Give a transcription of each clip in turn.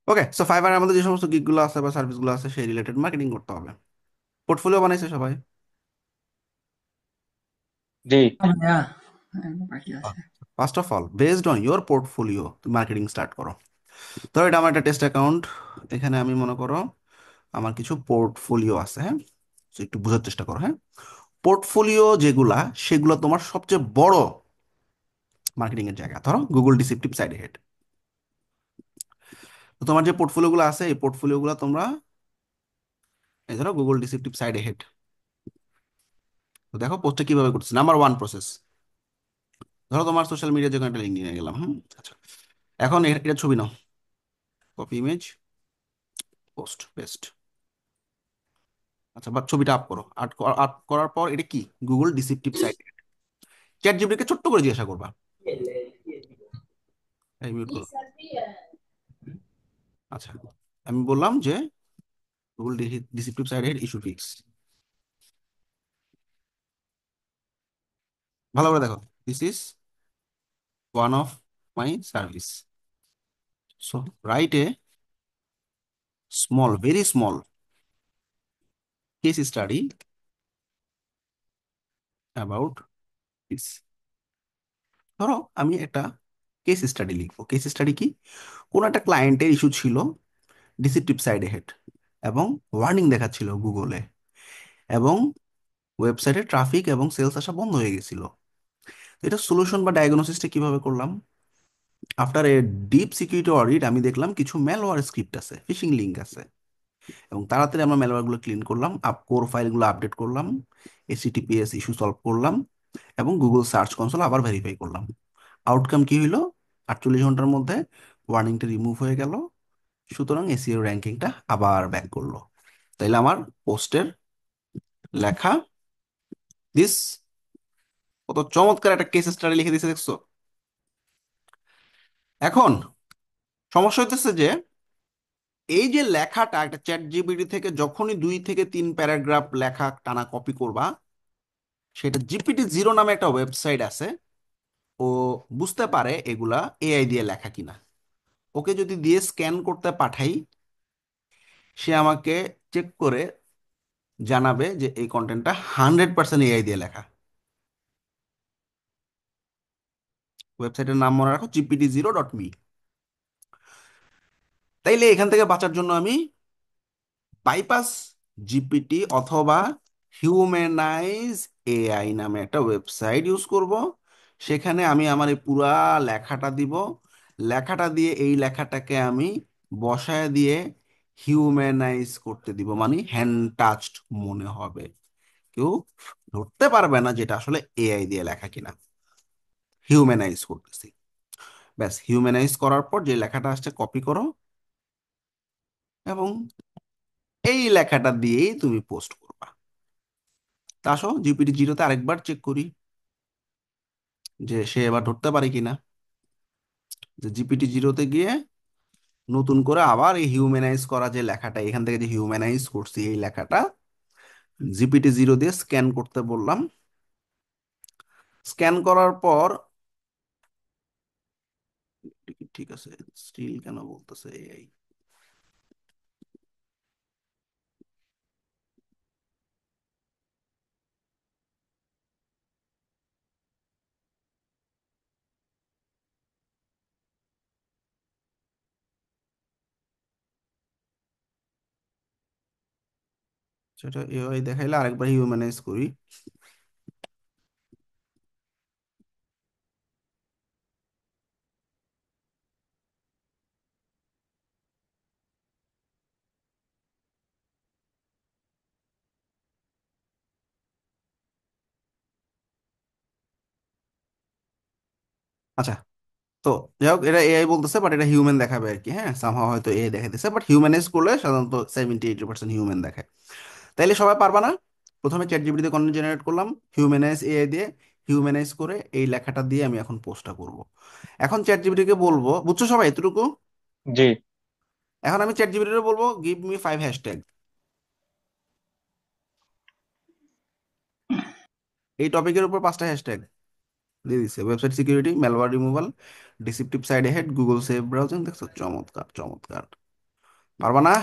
ওকে, so ফাইবারে আমাদের যে সমস্ত গিগগুলো আছে বা সার্ভিসগুলো আছে সেই রিলেটেড মার্কেটিং করতে হবে। পোর্টফোলিও বানাইছে সবাই? জি। ভাইয়া, এখনো বাকি আছে। First of all, based on your portfolio তুমি মার্কেটিং স্টার্ট করো। ধরো এটা আমার একটা টেস্ট অ্যাকাউন্ট। এখানে আমি মনে করো আমার কিছু পোর্টফোলিও আছে, হ্যাঁ। So, একটু বোঝার চেষ্টা করো, হ্যাঁ। পোর্টফোলিও যেগুলা, সেগুলো তোমার সবচেয়ে বড় মার্কেটিং এর জায়গা। ধরো গুগল ডিসিপটিভ সাইড হেড। তো তোমার যে পোর্টফোলিওগুলো আছে এই পোর্টফোলিওগুলো তোমরা, এই ধরো গুগল ডিসিপটিভ সাইড হেড। তো দেখো পোস্টটা কিভাবে করতেছে। নাম্বার ওয়ান প্রসেস, ধরো তোমার সোশ্যাল মিডিয়া যে কোনো একটা লিঙ্ক নিয়ে গেলাম, হুম। আচ্ছা, এখন এটা ছবি নাও, কপি ইমেজ, পোস্ট পেস্ট। আচ্ছা, বা ছবিটা আপ করো। আপ করার পর এটা কি? Google deceptive site. চ্যাট জিপিটিকে ছোট্ট করে জিজ্ঞাসা করবা, এই মিউট করো। আচ্ছা, আমি বললাম যে Google deceptive site ahead issue fix. ভালো করে দেখো, this is one of my service. So write a small, very small case study about this. ধরো আমি একটা কেস স্টাডি লিখবো। কেস স্টাডি কি? কোন একটা ক্লায়েন্টের ইস্যু ছিল ডিসিপটিভ সাইড হেড, এবং ওয়ার্নিং দেখাচ্ছিল গুগলে, এবং ওয়েবসাইটে ট্রাফিক এবং সেলস আসা বন্ধ হয়ে গেছিল। তো এটা সলিউশন বা ডায়াগনোসিসটা কিভাবে করলাম? After a deep security audit আমি দেখলাম কিছু ম্যালওয়্যার স্ক্রিপ্ট আছে, ফিশিং লিঙ্ক আছে, এবং তাড়াতাড়ি আমরা ম্যালওয়্যারগুলো ক্লিন করলাম, কোর ফাইলগুলো আপডেট করলাম, এইচটিটিপিএস ইস্যু সলভ করলাম, এবং গুগল সার্চ কনসোল আবার ভেরিফাই করলাম। আউটকাম কি হইলো? 48 ঘন্টার মধ্যে ওয়ার্নিংটা রিমুভ হয়ে গেল। সুতরাং এসইও র্যাঙ্কিংটা আবার ব্যাক করলো। তাইলে আমার পোস্টের লেখা, দিস, কত চমৎকার একটা কেস স্টাডি লিখে দিছে, দেখছো? এখন সমস্যা হইতেছে যে এই যে লেখাটা একটা চ্যাট জিপিটি থেকে যখনই 2 থেকে 3 প্যারাগ্রাফ লেখা টানা কপি করবা, সেটা জিপিটি জিরো নামে একটা ওয়েবসাইট আছে, ও বুঝতে পারে এগুলা এআই দিয়ে লেখা কিনা। ওকে যদি দিয়ে স্ক্যান করতে পাঠাই, সে আমাকে চেক করে জানাবে যে এই কন্টেন্টটা 100% এআই দিয়ে লেখা। ওয়েবসাইটের নাম মনে রাখো, gpt0.me। তাইলে এখান থেকে বাঁচার জন্য আমি বাইপাস জিপিটি অথবা হিউম্যানাইজ এআই নামে একটা ওয়েবসাইট ইউজ করব। সেখানে আমি আমার এই পুরা লেখাটা দিব। লেখাটা দিয়ে এই লেখাটাকে আমি বসায় দিয়ে হিউম্যানাইজ করতে দিব, মানে হ্যান্ড টাচড মনে হবে। কেউ ধরতে পারবে না যেটা আসলে এআই দিয়ে লেখা কিনা। হিউম্যানাইজ করতেছি। ব্যাস, হিউম্যানাইজ করার পর যে লেখাটা আসছে কপি করো, এবং এই লেখাটা দিয়েই তুমি পোস্ট করবা। তা আসো জিপিটি জিরোতে আরেকবার চেক করি যে সে এবার ধরতে পারে কিনা। যে জিপিটি জিরোতে গিয়ে নতুন করে আবার এই হিউম্যানাইজ করা যে লেখাটা, এখান থেকে যে হিউম্যানাইজ করছি এই লেখাটা জিপিটি জিরো দিয়ে স্ক্যান করতে বললাম। স্ক্যান করার পর ঠিক আছে, স্টিল কেন বলতেছে এআই? সেটা এআই দেখাইলে আরেকবার হিউম্যানাইজ করি। আচ্ছা, তো যাই হোক, এটা এআই বলতেছে বাট এটা হিউম্যান দেখাবে আর কি, হ্যাঁ। সামহাও হয়তো এআই দেখাইতেছে, বাট হিউম্যানাইজ করলে সাধারণত 70-80% হিউম্যান দেখায়। তাইলে সবাই পারবা না? প্রথমে চ্যাট জিপিটিতে কন্টেন্ট জেনারেট করলাম, হিউম্যানাইজ এআই দিয়ে, হিউম্যানাইজ করে এই লেখাটা দিয়ে আমি এখন পোস্টটা করব। এখন চ্যাট জিপিটিকে বলবো, বুঝছো সবাই এতটুকু? জি। এখন আমি চ্যাট জিপিটিকে বলবো গিভ মি 5 হ্যাশট্যাগ। এই টপিকের উপর 5টা হ্যাশট্যাগ দিয়ে দিচ্ছে। Website security, malware removal, deceptive site ahead, Google safe browsing. দেখছো? চমৎকার চমৎকার। পারবা না?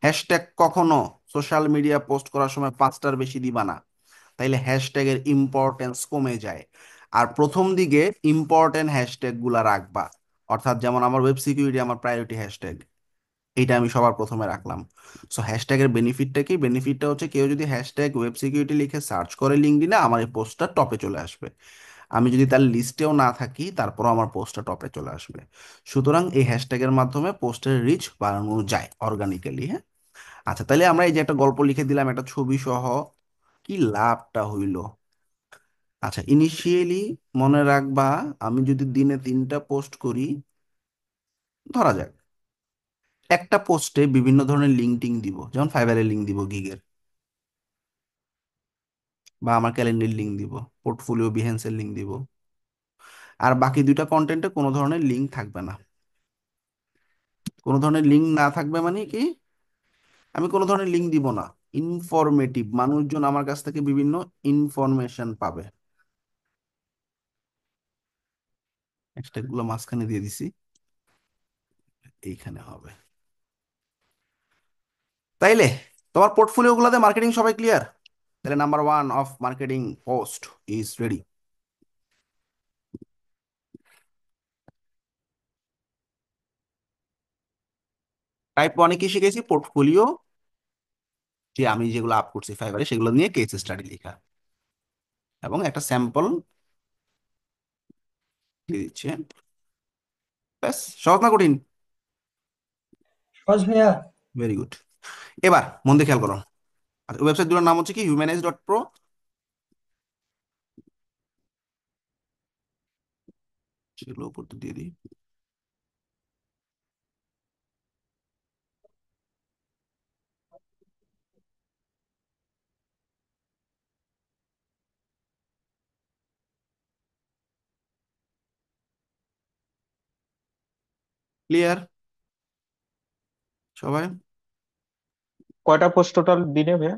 হ্যাশট্যাগ কখনো সোশ্যাল মিডিয়া পোস্ট করার সময় পাঁচটার বেশি দিবা না, তাইলে হ্যাশট্যাগের ইম্পর্টেন্স কমে যায়। আর প্রথম দিকে ইম্পর্টেন্ট হ্যাশট্যাগ গুলা রাখবা। অর্থাৎ যেমন আমার ওয়েব সিকিউরিটি আমার প্রায়োরিটি হ্যাশট্যাগ, এইটা আমি সবার প্রথমে রাখলাম। সো হ্যাশট্যাগের বেনিফিটটা কি? বেনিফিটটা হচ্ছে কেউ যদি হ্যাশট্যাগ ওয়েব সিকিউরিটি লিখে সার্চ করে লিঙ্কডইনে, আমার এই পোস্টটা টপে চলে আসবে। আমি যদি তার লিস্টেও না থাকি তারপরও আমার পোস্টটা টপে চলে আসবে। সুতরাং এই হ্যাশট্যাগের মাধ্যমে পোস্টের রিচ বাড়ানো যায় অর্গানিক্যালি। হ্যাঁ, আচ্ছা, তাহলে আমরা এই যে একটা গল্প লিখে দিলাম একটা ছবি সহ, কি লাভটা হইল? আচ্ছা, ইনিশিয়ালি মনে রাখবা, আমি যদি দিনে 3টা পোস্ট করি, ধরা যাক একটা পোস্টে বিভিন্ন ধরনের লিঙ্ক টিঙ্ক দিব, যেমন ফাইবারের লিঙ্ক দিব, গিগের, বা আমার ক্যালেন্ডার লিঙ্ক দিব, পোর্টফোলিও বিহেন্সের লিঙ্ক দিব। আর বাকি 2টা কন্টেন্টে কোনো ধরনের লিঙ্ক থাকবে না। কোনো ধরনের লিঙ্ক না থাকবে মানে কি? আমি কোনো ধরনের লিঙ্ক দিব না। ইনফরমেটিভ, মানুষজন আমার কাছ থেকে বিভিন্ন ইনফরমেশন পাবে। হ্যাশট্যাগ গুলো মাঝখানে দিয়ে দিছি, এইখানে হবে। তাইলে তোমার পোর্টফোলিও গুলাতে মার্কেটিং সবাই ক্লিয়ার? তাহলে number 1 of marketing post is ready. Type 1-এ কি শিখেছি? পোর্টফোলিও, যে আমি যেগুলো আপ করছি ফাইবারে সেগুলো নিয়ে কেস স্টাডি লেখা, এবং একটা স্যাম্পল দিয়ে দিচ্ছে। ব্যাস, সহজ না কঠিন? সহজ ভাইয়া। Very good. এবার মন দিয়ে খেয়াল করো। ওয়েবসাইট দুটোর নাম হচ্ছে কি? humanize.pro। সেগুলো উপর দিয়ে দিই। ক্লিয়ার সবাই? কয়টা পোস্ট টোটাল দিনে ভাইয়া?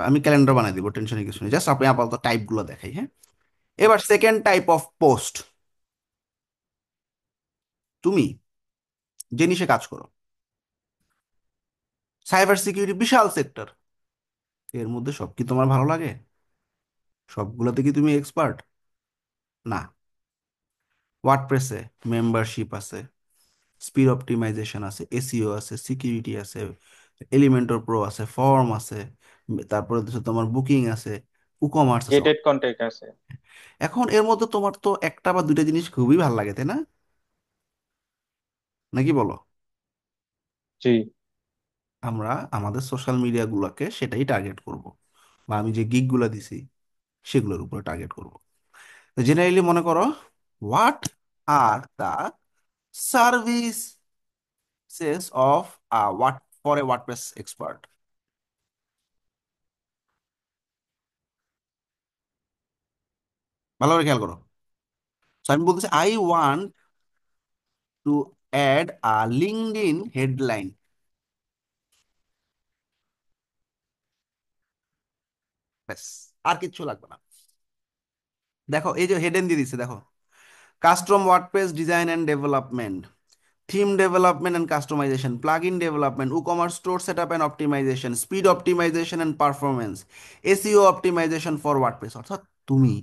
আমি ক্যালেন্ডার বানাই দিব, টেনশনের কিছু নেই, জাস্ট আপনি আপাতত টাইপ গুলো দেখাই। হ্যাঁ, এবার সেকেন্ড টাইপ অফ পোস্ট। তুমি যে নিশে কাজ করো, সাইবার সিকিউরিটি বিশাল সেক্টর, এর মধ্যে সব কি তোমার ভালো লাগে? সবগুলোতে কি তুমি এক্সপার্ট? না। ওয়ার্ডপ্রেসে মেম্বারশিপ আছে, স্পিড অপটিমাইজেশন আছে, এসইও আছে, সিকিউরিটি আছে, এলিমেন্টর প্রো আছে, ফর্ম আছে, তারপরে হচ্ছে তোমার বুকিং আছে, কুকমার্স আছে। গেটেড কন্টেন্ট আছে। এখন এর মধ্যে তোমার তো একটা বা দুইটা জিনিস খুবই ভালো লাগে, তাই না? নাকি বলো? জি। আমরা আমাদের সোশ্যাল মিডিয়া গুলোকে সেটাই টার্গেট করব, বা আমি যে গিগ গুলা দিছি সেগুলোর উপরে টার্গেট করব। জেনারেলি মনে করো, what are the services of what for a WordPress expert? ভালো করে খেয়াল করো। So আমি বলতেছি I want to add LinkedIn headline. ব্যাস, আর কিচ্ছু লাগবে না। দেখো এই যে হেডেন দিয়ে দিচ্ছে, দেখো, custom WordPress design and development, theme development and customization, plugin development, e-commerce store set up and optimization, speed optimization and performance, SEO optimization for WordPress. অর্থাৎ তুমি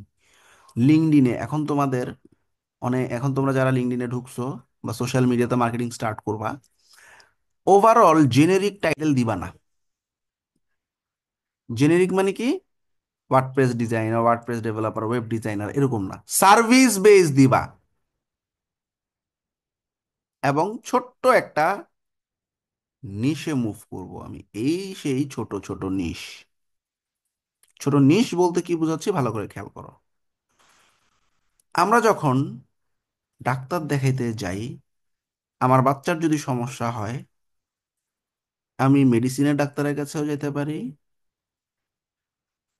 লিঙ্কডইনে এখন তোমাদের এখন তোমরা যারা লিঙ্কডইনে ঢুকছো বা সোশ্যাল মিডিয়াতে মার্কেটিং স্টার্ট করবা, ওভারঅল জেনেরিক টাইটেল দিবা না। জেনেরিক মানে কি? WordPress designer, WordPress developer, web designer, এরকম না, সার্ভিস বেস দিবা। এবং ছোট্ট একটা নিশে মুভ করব আমি, এই সেই ছোট ছোট নিশ। ছোট নিশ বলতে কি বোঝাচ্ছি ভালো করে খেয়াল করো। আমরা যখন ডাক্তার দেখাইতে যাই, আমার বাচ্চার যদি সমস্যা হয়, আমি মেডিসিনের ডাক্তারের কাছেও যেতে পারি,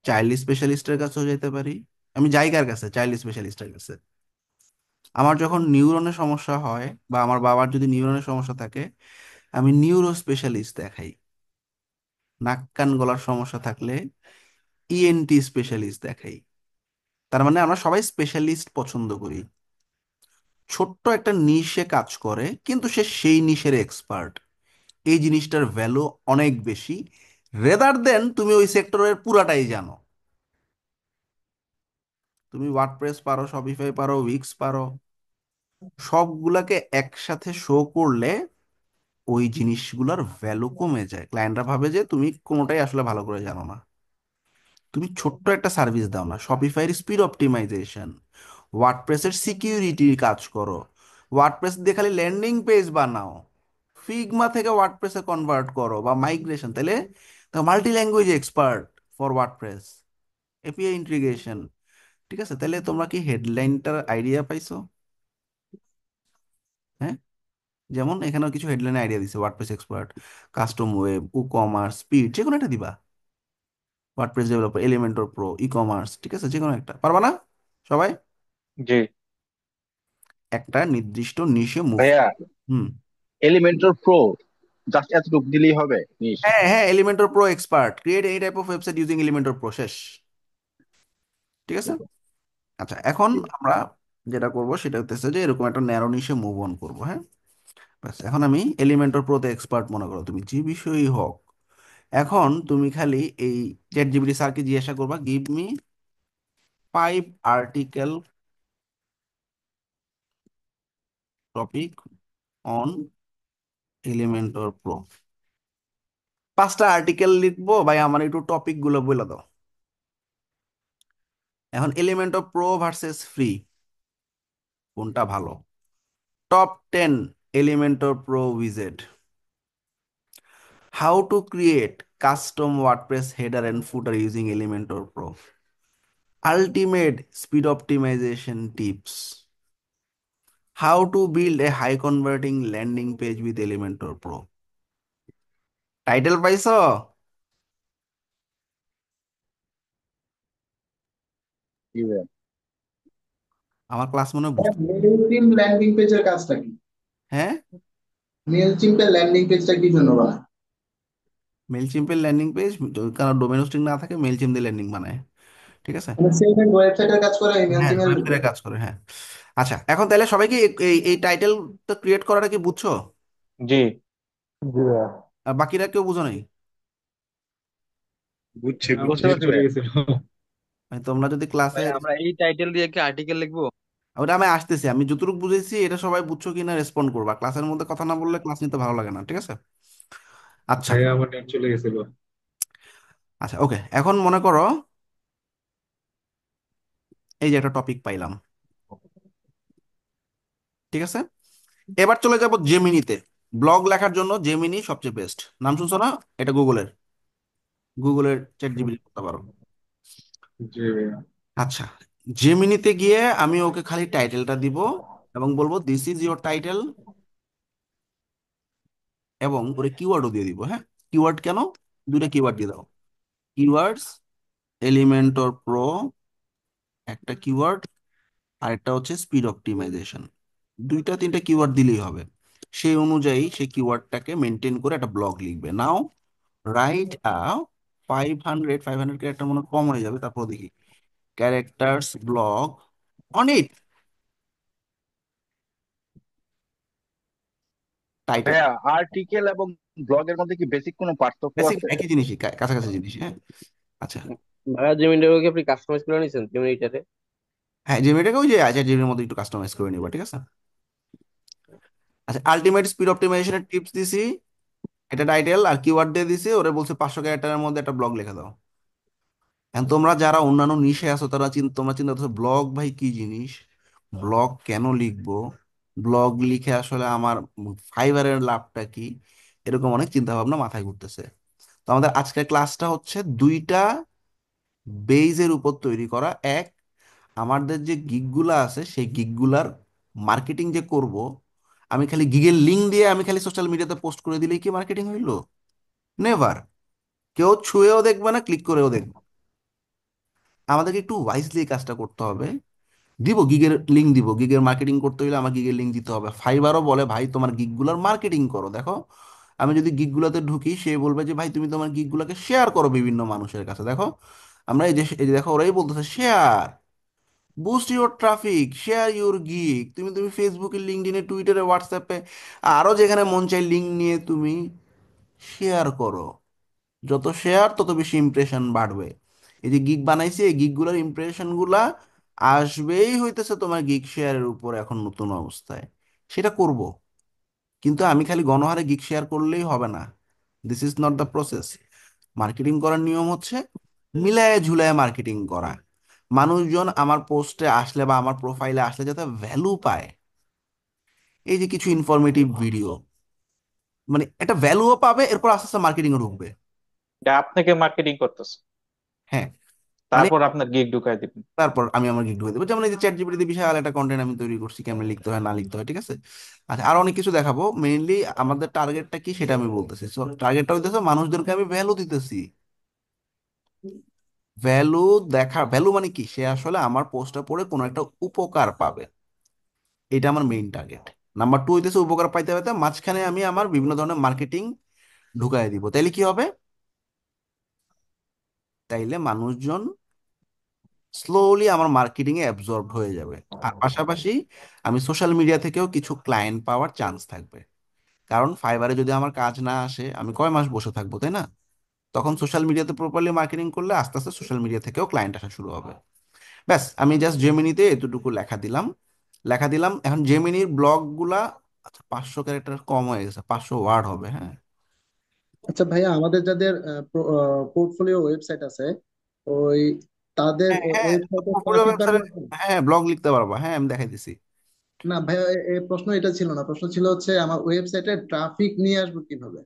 চাইল্ড স্পেশালিস্টের কাছেও যেতে পারি। আমি যাই কার কাছে? চাইল্ড স্পেশালিস্টের কাছে। আমার যখন নিউরনের সমস্যা হয়, বা আমার বাবার যদি নিউরনের সমস্যা থাকে, আমি নিউরো স্পেশালিস্ট দেখাই। নাক কান গলার সমস্যা থাকলে ইএনটি স্পেশালিস্ট দেখাই। তার মানে আমরা সবাই স্পেশালিস্ট পছন্দ করি। ছোট্ট একটা নিশে কাজ করে, কিন্তু সে সেই নিশের এক্সপার্ট। এই জিনিসটার ভ্যালু অনেক বেশি, রেদার দেন তুমি ওই সেক্টরের পুরাটাই জানো। তুমি ওয়ার্ডপ্রেস পারো, শপিফাই পারো, উইক্স পারো, সবগুলাকে একসাথে শো করলে ওই জিনিসগুলোর ভ্যালু কমে যায়। ক্লায়েন্টরা ভাবে যে তুমি কোনোটাই আসলে ভালো করে জানো না। তুমি ছোট্ট একটা সার্ভিস দাও না, শপিফাইয়ের স্পিড অপটিমাইজেশন, ওয়ার্ডপ্রেসের সিকিউরিটি কাজ করো, ওয়ার্ডপ্রেস দিয়ে খালি ল্যান্ডিং পেজ বানাও, ফিগমা থেকে ওয়ার্ডপ্রেসে কনভার্ট করো বা মাইগ্রেশন, তাহলে তো multi language expert for WordPress, API integration. ঠিক আছে, তাহলে তোমরা কি হেডলাইনটার আইডিয়া পাইছো? হ্যাঁ, যেমন এখানেও কিছু হেডলাইন আইডিয়া দিছে, WordPress expert, custom web, e commerce, speed, যে কোনো একটা দিবা। WordPress developer, Elementor pro, e commerce, ঠিক আছে, যে কোনো একটা পারবা না সবাই? জি একটা নির্দিষ্ট নিশে মুভ। ভাইয়া, হুম। এলিমেন্টর প্রো জাস্ট এতটুকু দিলেই হবে জিনিস? হ্যাঁ হ্যাঁ, Elementor pro expert, create any type of website using Elementor pro, শেষ। ঠিক আছে। আচ্ছা, এখন আমরা যেটা করব সেটা হচ্ছে যে এরকম একটা ন্যারো নিশে মুভ অন করবো, হ্যাঁ। ব্যাস, এখন আমি এলিমেন্টর প্রোতে এক্সপার্ট, মনে করো তুমি যে বিষয়ই হোক। এখন তুমি খালি এই চ্যাট জিপিটি স্যারকে জিজ্ঞাসা করবা, give me 5 article topic on Elementor pro. 5টা আর্টিকেল লিখবো ভাই, আমার একটু টপিক গুলো বলে দাও। এখন এলিমেন্টর প্রো ভার্সেস ফ্রি, কোনটা ভালো? টপ 10 এলিমেন্টর প্রো উইজেট, how to create custom WordPress header and footer using Elementor pro, ultimate speed optimization tips, how to build a high converting landing page with Elementor pro. Title পাইছো? কি ভাইয়া? আমার class মনে হয় বুঝতে। মেলচিম landing পেজের কাজটা কি? হ্যাঁ, মেলচিম্পের ল্যান্ডিং পেজটা কি জন্য বানায়? মেলচিম্পের ল্যান্ডিং পেজ, কারণ ডোমেন হোস্টিং না থাকে, মেলচিম দিয়ে ল্যান্ডিং বানায়। ঠিক আছে। মানে সেম ওয়েবসাইটের কাজ করে এই হ্যাঁ, মেলচিমের। ওয়েবসাইটে কাজ করে, হ্যাঁ। আচ্ছা, এখন তাহলে সবাই কি এই এই টাইটেলটা ক্রিয়েট করাটা কি বুঝছো? জি। জি ভাইয়া। আর বাকিরা কেউ বুঝো নাই? বুঝছি আমার বুঝছি। বুঝতে নেট পারছি চলে ভাইয়া। গেছিল। মানে তোমরা যদি ক্লাসে, ভাই আমরা এই টাইটেল দিয়ে কি আর্টিকেল লিখবো? ওটা আমি আসতেছি, আমি যতটুকু বুঝেছি এটা সবাই বুঝছো কিনা রেসপন্ড করবা। ক্লাসের মধ্যে কথা না বললে ক্লাস নিতে ভালো লাগে না, ঠিক আছে? আচ্ছা। ভাইয়া আমার নেট চলে গেছিল। আচ্ছা, ওকে, এখন মনে করো এই যে একটা টপিক পাইলাম, ঠিক আছে। এবার চলে যাব জেমিনিতে। ব্লগ লেখার জন্য জেমিনি সবচেয়ে বেস্ট, নাম শুনছো না? এটা গুগলের চ্যাট জিপিটি করতে পারো। জি ভাইয়া। আচ্ছা, জেমিনিতে গিয়ে আমি ওকে খালি টাইটেলটা দিব এবং বলবো দিস ইজ ইওর টাইটেল, এবং ওরে কিওয়ার্ডও দিয়ে দিব, হ্যাঁ। কিওয়ার্ড কেন? দুইটা কিওয়ার্ড দিয়ে দাও, কিওয়ার্ডস এলিমেন্টর প্রো একটা কিওয়ার্ড, আর একটা হচ্ছে স্পিড অপটিমাইজেশন। 2-3টা কিওয়ার্ড দিলেই হবে। সেই অনুযায়ী সেই কিওয়ার্ডটাকে মেনটেন করে একটা ব্লগ লিখবে। নাও রাইট আ 500 ক্যারেক্টার, মনে হয় কম হয়ে যাবে, তারপর দেখি, characters blog on it, title. ভাইয়া, আর্টিকেল এবং ব্লগের মধ্যে কি বেসিক কোনো পার্থক্য বেসিক আছে? একই জিনিসই, কাছাকাছি জিনিস, হ্যাঁ। আচ্ছা। ভাইয়া জেমিনিটাকে কি আপনি কাস্টমাইজ করে নিছেন জেমিনিটারে? হ্যাঁ, জিমেটাকে ওই যে আচ্ছা জিমের মধ্যে একটু কাস্টমাইজ করে নিবা, ঠিক আছে। আচ্ছা, আলটিমেট স্পিড অপটিমাইজেশনের টিপস দিছি, এটা টাইটেল আর কিওয়ার্ড দিয়ে দিছি, ওরা বলছে 500 ক্যারেক্টারের মধ্যে একটা ব্লগ লিখে দাও। এখন তোমরা যারা অন্যান্য নিশে আছো তারা তোমরা চিন্তা করছো ব্লগ ভাই কি জিনিস, ব্লগ কেন লিখবো, ব্লগ লিখে আসলে আমার ফাইবারের লাভটা কি, এরকম অনেক চিন্তা ভাবনা মাথায় ঘুরতেছে। তো আমাদের আজকের ক্লাসটা হচ্ছে 2টা বেইজের উপর তৈরি করা। এক, আমাদের যে গিগগুলা আছে সেই গিগগুলার মার্কেটিং যে করব, আমি খালি গিগের লিঙ্ক দিয়ে আমি খালি সোশ্যাল মিডিয়াতে পোস্ট করে দিলেই কি মার্কেটিং হইলো? নেভার। কেউ ছুঁয়েও দেখবে না, ক্লিক করেও দেখবে না। আমাদেরকে একটু ওয়াইজলি কাজটা করতে হবে। দিব গিগের লিঙ্ক, দিব গিগের মার্কেটিং করতে হলে আমার গিগের লিঙ্ক দিতে হবে। ফাইবারও বলে ভাই তোমার গিগগুলোর মার্কেটিং করো। দেখো, আমি যদি গিগগুলোতে ঢুকি সে বলবে যে ভাই তুমি তোমার গিগগুলোকে শেয়ার করো বিভিন্ন মানুষের কাছে। দেখো, আমরা এই যে দেখো ওরাই বলতেছে share, boost your traffic, share your gig. তুমি তুমি ফেসবুকে, লিঙ্কডইনে, টুইটারে, হোয়াটসঅ্যাপে, আরো যেখানে মন চাই লিঙ্ক নিয়ে তুমি শেয়ার করো। যত শেয়ার তত বেশি ইমপ্রেশন বাড়বে। এই যে গিগ বানাইছে, এই গিগগুলোর ইমপ্রেশন গুলা আসবেই হইতেছে তোমার গিগ শেয়ারের উপর এখন নতুন অবস্থায়। সেটা করব, কিন্তু আমি খালি গণহারে গিগ শেয়ার করলেই হবে না। This is not the process. Marketing করার নিয়ম হচ্ছে মিলায় ঝুলায় মার্কেটিং করা। মানুষজন আমার পোস্টে আসলে বা আমার প্রোফাইলে আসলে যাতে ভ্যালু পায়। এই যে কিছু ইনফরমেটিভ ভিডিও, মানে একটা ভ্যালুও পাবে, এরপর আস্তে আস্তে মার্কেটিং এ ঢুকবে। এটা আপনাকে মার্কেটিং করতেছে, হ্যাঁ, মানে তারপর আপনার গিগ ঢুকাই দিবেন। তারপর আমি আমার গিগ ঢুকে দেবো। যেমন এই যে চ্যাট জিপিটি বিশাল একটা কন্টেন্ট আমি তৈরি করছি, কেমন লিখতে হয় না লিখতে হয়, ঠিক আছে। আচ্ছা, আর অনেক কিছু দেখাবো। মেইনলি আমাদের টার্গেটটা কি সেটা আমি বলতেছি। সো টার্গেটটা হইতেছে মানুষদেরকে আমি ভ্যালু দিতেছি। ভ্যালু দেখা, ভ্যালু মানে কি, সে আসলে আমার পোস্টটা পড়ে কোনো একটা উপকার পাবে। এটা আমার মেইন টার্গেট। নাম্বার টু হইতেছে উপকার পাইতে পাইতে মাঝখানে আমি আমার বিভিন্ন ধরনের মার্কেটিং ঢুকাই দিব। তাইলে কি হবে? তাইলে মানুষজন স্লোলি আমার মার্কেটিং এ অ্যাবজর্ব হয়ে যাবে। আর পাশাপাশি আমি সোশ্যাল মিডিয়া থেকেও কিছু ক্লায়েন্ট পাওয়ার চান্স থাকবে। কারণ ফাইবারে যদি আমার কাজ না আসে, আমি কয় মাস বসে থাকবো, তাই না? তখন সোশ্যাল মিডিয়াতে প্রপারলি মার্কেটিং করলে আস্তে আস্তে সোশ্যাল মিডিয়া থেকেও ক্লায়েন্ট আসা শুরু হবে। ব্যাস, আমি জাস্ট জেমিনিতে এতটুকু লেখা দিলাম। লেখা দিলাম। এখন জেমিনির ব্লগ গুলা, আচ্ছা 500 ক্যারেক্টার কম হয়ে গেছে, 500 ওয়ার্ড হবে, হ্যাঁ। আচ্ছা ভাইয়া, আমাদের যাদের পোর্টফোলিও ওয়েবসাইট আছে, ওই তাদের হ্যাঁ হ্যাঁ, ওয়েবসাইটে পুরো ট্রাফিক ওয়েবসাইটে, বাড়বে না তো? হ্যাঁ ব্লগ লিখতে পারবা, হ্যাঁ আমি দেখাই দিছি। না ভাইয়া, এই প্রশ্ন এটা ছিল না, প্রশ্ন ছিল হচ্ছে আমার ওয়েবসাইটে ট্রাফিক নিয়ে আসবো কিভাবে।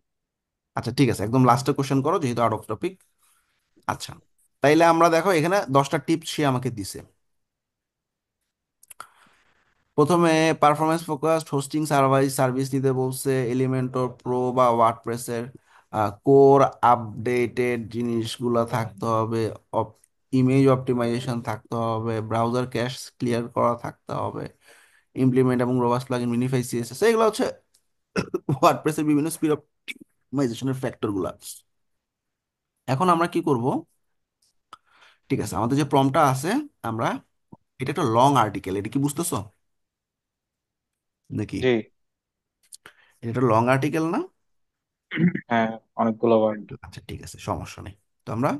আচ্ছা ঠিক আছে, একদম লাস্টে কোশ্চেন করো যেহেতু আউট অফ টপিক। আচ্ছা, তাইলে আমরা দেখো এখানে 10টা টিপস সে আমাকে দিছে। প্রথমে performance focused hosting service service নিতে বলছে, এলিমেন্টর প্রো বা ওয়ার্ডপ্রেসের কোর আপডেটেড জিনিসগুলো থাকতে হবে, ইমেজ অপটিমাইজেশন থাকতে হবে, ব্রাউজার ক্যাশ ক্লিয়ার করা থাকতে হবে, ইমপ্লিমেন্ট এবং রোবাস্ট প্লাগইন মিনিফাই সিএসএস, এগুলো হচ্ছে ওয়ার্ডপ্রেসের বিভিন্ন স্পিড অপটিমাইজেশনের ফ্যাক্টর গুলা। এখন আমরা কি করব? ঠিক আছে, আমাদের যে প্রম্পটটা আছে, আমরা, এটা একটা লং আর্টিকেল, এটা কি বুঝতেছো নাকি? জি। এটা একটা লং আর্টিকেল না? হ্যাঁ, অনেকগুলো বার। আচ্ছা ঠিক আছে, সমস্যা নেই। তো আমরা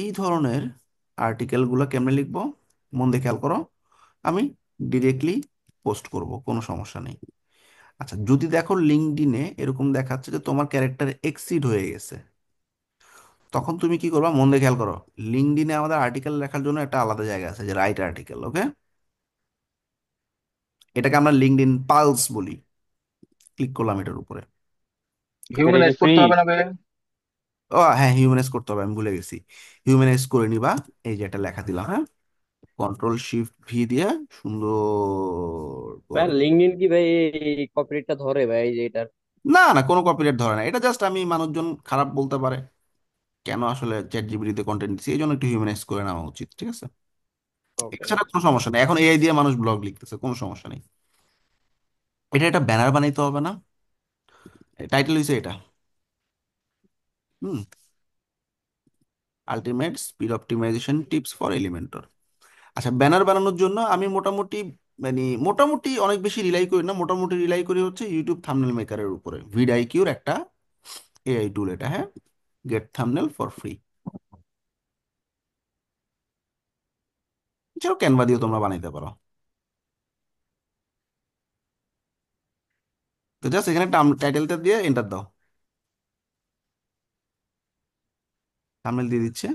এই ধরনের আর্টিকেল গুলো কেমনে লিখবো, মন দিয়ে খেয়াল করো। আমি ডিরেক্টলি পোস্ট করব, কোনো সমস্যা নেই। আচ্ছা, যদি দেখো লিঙ্কডইনে এরকম দেখাচ্ছে যে তোমার ক্যারেক্টার এক্সিড হয়ে গেছে, তখন তুমি কি করবা, মন দিয়ে খেয়াল করো। লিঙ্কডইনে আমাদের আর্টিকেল লেখার জন্য একটা আলাদা জায়গা আছে, যে রাইট আর্টিকেল, ওকে? এটাকে আমরা লিঙ্কডইন পালস বলি। ক্লিক করলাম এটার উপরে। এটা হিউম্যানাইজ কি ফ্রি? করতে হবে না ভাই? ও হ্যাঁ, হিউম্যানাইজ করতে হবে, আমি ভুলে গেছি। হিউম্যানাইজ করে নিবা। এই যে একটা লেখা দিলাম, হ্যাঁ, কন্ট্রোল শিফট ভি দিয়ে সুন্দর ভাই করে। লিঙ্কডইন কি ভাই কপিরাইটটা ধরে ভাই এই যে এটার? না না, কোনো কপিরাইট ধরে না। এটা জাস্ট আমি, মানুষজন খারাপ বলতে পারে, কেন আসলে চ্যাট জিপিটিতে কন্টেন্ট দিচ্ছি, এই জন্য একটু হিউম্যানাইজ করে নেওয়া উচিত, ঠিক আছে। ওকে। এছাড়া কোনো সমস্যা নেই। এখন এআই দিয়ে মানুষ ব্লগ লিখতেছে, কোনো সমস্যা নেই। এটা একটা ব্যানার বানাইতে হবে না? টাইটেল হইছে এটা, hmm, ultimate speed optimization tips for Elementor. আচ্ছা, ব্যানার বানানোর জন্য আমি মোটামুটি, মানে মোটামুটি অনেক বেশি রিলাই করি না, মোটামুটি রিলাই করি হচ্ছে ইউটিউব থাম্বনেল মেকারের উপরে। ভিডআইকিউর একটা এআই টুল এটা, হ্যাঁ, গেট থাম্বনেল ফর ফ্রি। এছাড়াও ক্যানভা দিয়েও তোমরা বানাইতে পারো। তো জাস্ট এখানে টাইটেলটা দিয়ে এন্টার দাও, থাম্বনেল দিয়ে দিচ্ছে।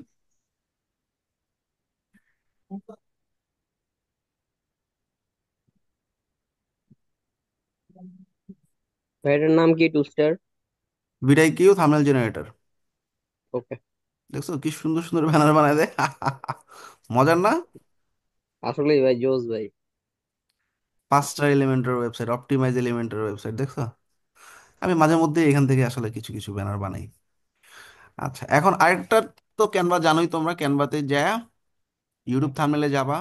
ভাই এটার নাম কি, two star? VidIQ thumbnail generator. Okay. দেখছো কি সুন্দর সুন্দর ব্যানার বানায় দেয়। মজার না? আসলেই ভাই জোস ভাই। 5টা এলিমেন্টের ওয়েবসাইট, অপটিমাইজ এলিমেন্টের ওয়েবসাইট, দেখছো? আমি মাঝে মধ্যে এখান থেকে আসলে কিছু কিছু ব্যানার বানাই। আচ্ছা, এখন আরেকটা, তো ক্যানভা জানোই তোমরা, ক্যানভাতে যা ইউটিউব থাম্বনেলে যাবা।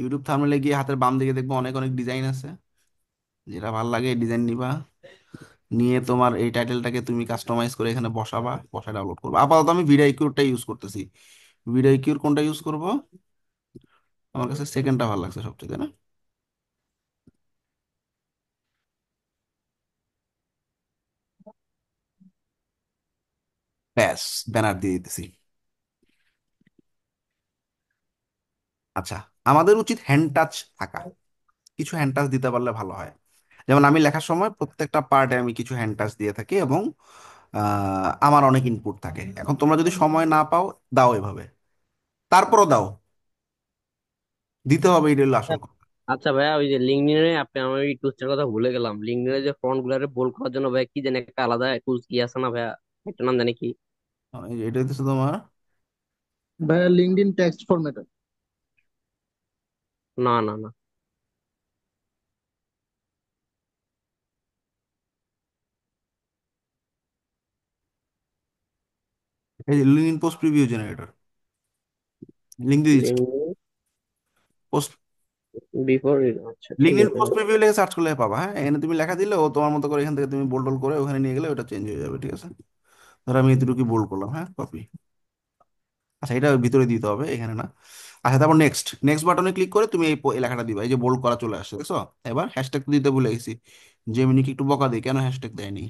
ইউটিউব থাম্বনেলে গিয়ে হাতের বাম দিকে দেখবো অনেক অনেক ডিজাইন আছে। যেটা ভালো লাগে ডিজাইন নিবা, নিয়ে তোমার এই টাইটেলটাকে তুমি কাস্টমাইজ করে এখানে বসাবা, বসায় ডাউনলোড করবা। আপাতত আমি ভিডিওকিউরটা ইউজ করতেছি। ভিডিওকিউর কোনটা ইউজ করব? আমার কাছে সেকেন্ডটা ভালো লাগছে সবচেয়ে, তাই না? ব্যাস, ব্যানার দিয়ে দিতেছি। আচ্ছা, আমাদের উচিত হ্যান্ড টাচ থাকা, কিছু হ্যান্ড টাচ দিতে পারলে ভালো হয়। যেমন আমি লেখার সময় প্রত্যেকটা পার্টে আমি কিছু হ্যান্ড টাচ দিয়ে থাকি, এবং আমার অনেক ইনপুট থাকে। এখন তোমরা যদি সময় না পাও, দাও এভাবে, তারপরও দাও, দিতে হবে, এটা হলো আসল কথা। আচ্ছা ভাইয়া, ওই যে লিঙ্কডইনে আপনি আমার এই টুলসটার কথা ভুলে গেলাম। লিঙ্কডইনে যে ফন্ট গুলারে বোল্ড করার জন্য ভাইয়া কি জানি একটা আলাদা টুলস কি আছে না ভাইয়া? একটা নাম জানি কি? এটা হচ্ছে তোমার ভাইয়া লিঙ্কডইন টেক্সট ফরম্যাটার। না না না। এই LinkedIn post preview generator, link দিয়ে দিচ্ছি। LinkedIn post before. আচ্ছা ঠিক লিঙ্কডইন আছে পোস্ট ভাই। প্রিভিউ লিখে সার্চ করলে পাবা। হ্যাঁ, এখানে তুমি লেখা দিলে ও তোমার মতো করে এখান থেকে তুমি বোল্ড করে ওখানে নিয়ে গেলে ওটা চেঞ্জ হয়ে যাবে, ঠিক আছে? ধরো আমি এতটুকু বোল্ড করলাম, হ্যাঁ, কপি। আচ্ছা, এটা ভিতরে দিতে হবে, এখানে না। আচ্ছা, তারপর নেক্সট নেক্সট বাটনে ক্লিক করে তুমি এই লেখাটা দিবা, এই যে বোল্ড করা চলে আসছে, দেখছো? এবার হ্যাশট্যাগ দিতে ভুলে গেছি, জেমিনিকে একটু বকা দিই, কেন হ্যাশট্যাগ দেয়নি?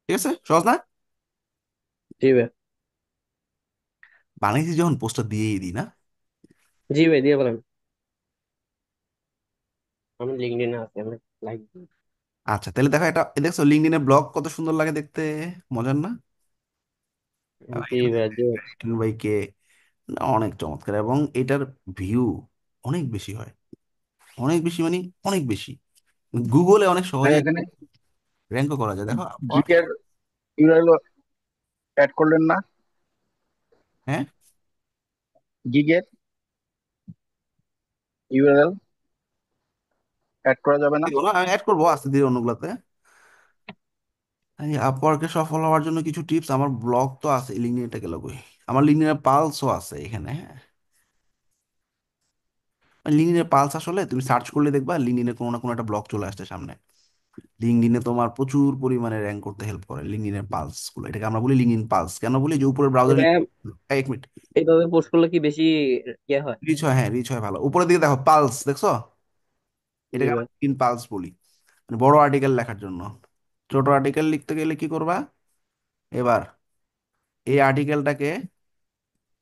ঠিক আছে, সহজ না? জি ভাই। বানিয়েছি যখন পোস্টটা দিয়েই দিই না। জি ভাই দিয়ে বলেন। আমি লিঙ্কডইনে আছি, আমি লাইক দিই। আচ্ছা, তাহলে দেখো, এটা দেখছো লিঙ্কডইনের ব্লগ কত সুন্দর লাগে দেখতে, মজার না? জি ভাই জি। বাই কে, অনেক চমৎকার, এবং এটার ভিউ অনেক বেশি হয়, অনেক বেশি মানে অনেক বেশি। গুগলে অনেক ভাই সহজে এখানে র্যাঙ্কও করা যায়, দেখো। জিকের ইউআরএল অ্যাড করলেন না? হ্যাঁ, গিগের ইউআরএল অ্যাড করা যাবে না? দিব না, আমি অ্যাড করবো আস্তে ধীরে অন্যগুলোতে। এই আপওয়ার্কে সফল হওয়ার জন্য কিছু টিপস, আমার ব্লগ তো আছে, লিঙ্কডইনটা গেল কই? আমার লিঙ্কডইনের পালসও আছে এখানে, হ্যাঁ। লিঙ্কডইনের পালস আসলে তুমি সার্চ করলে দেখবা লিঙ্কডইনে কোনো না কোনো একটা ব্লগ চলে আসছে সামনে। লিঙ্কডইনে তোমার প্রচুর পরিমাণে র্যাঙ্ক করতে হেল্প করে লিঙ্কডইনের পালস গুলো, এটাকে আমরা বলি লিঙ্কডইন পালস। কেন বলি? যে উপরের তো ব্রাউজার, ভাইয়া এক মিনিট, এইভাবে পোস্ট করলে কি বেশি ইয়ে হয়? রিচ হয়, হ্যাঁ রিচ হয় ভালো। উপরের দিকে দেখো পালস, দেখছো? জি এটাকে আমরা ভাই। লিঙ্কডইন পালস বলি, মানে বড় আর্টিকেল লেখার জন্য। ছোট আর্টিকেল লিখতে গেলে কি করবা? এবার এই আর্টিকেলটাকে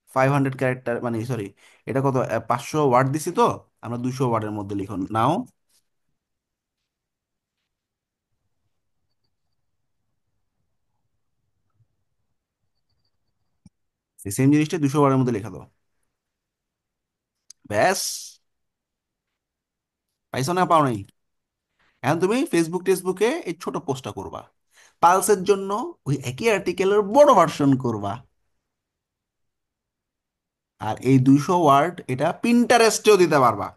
500 ক্যারেক্টার, মানে সরি, এটা কত, 500 ওয়ার্ড দিছি তো, আমরা 200 ওয়ার্ডের মধ্যে লিখুন নাও। সেম জিনিসটা 200 ওয়ার্ডের মধ্যে লিখা দাও, ব্যাস। পাইছো না, পাও নাই? এখন তুমি ফেসবুক টেসবুকে এই ছোট পোস্টটা করবা, পালসের জন্য ওই একই আর্টিকেলের বড় ভার্সন করবা। আর এই 200 ওয়ার্ড এটা পিন্টারেস্টেও দিতে পারবা।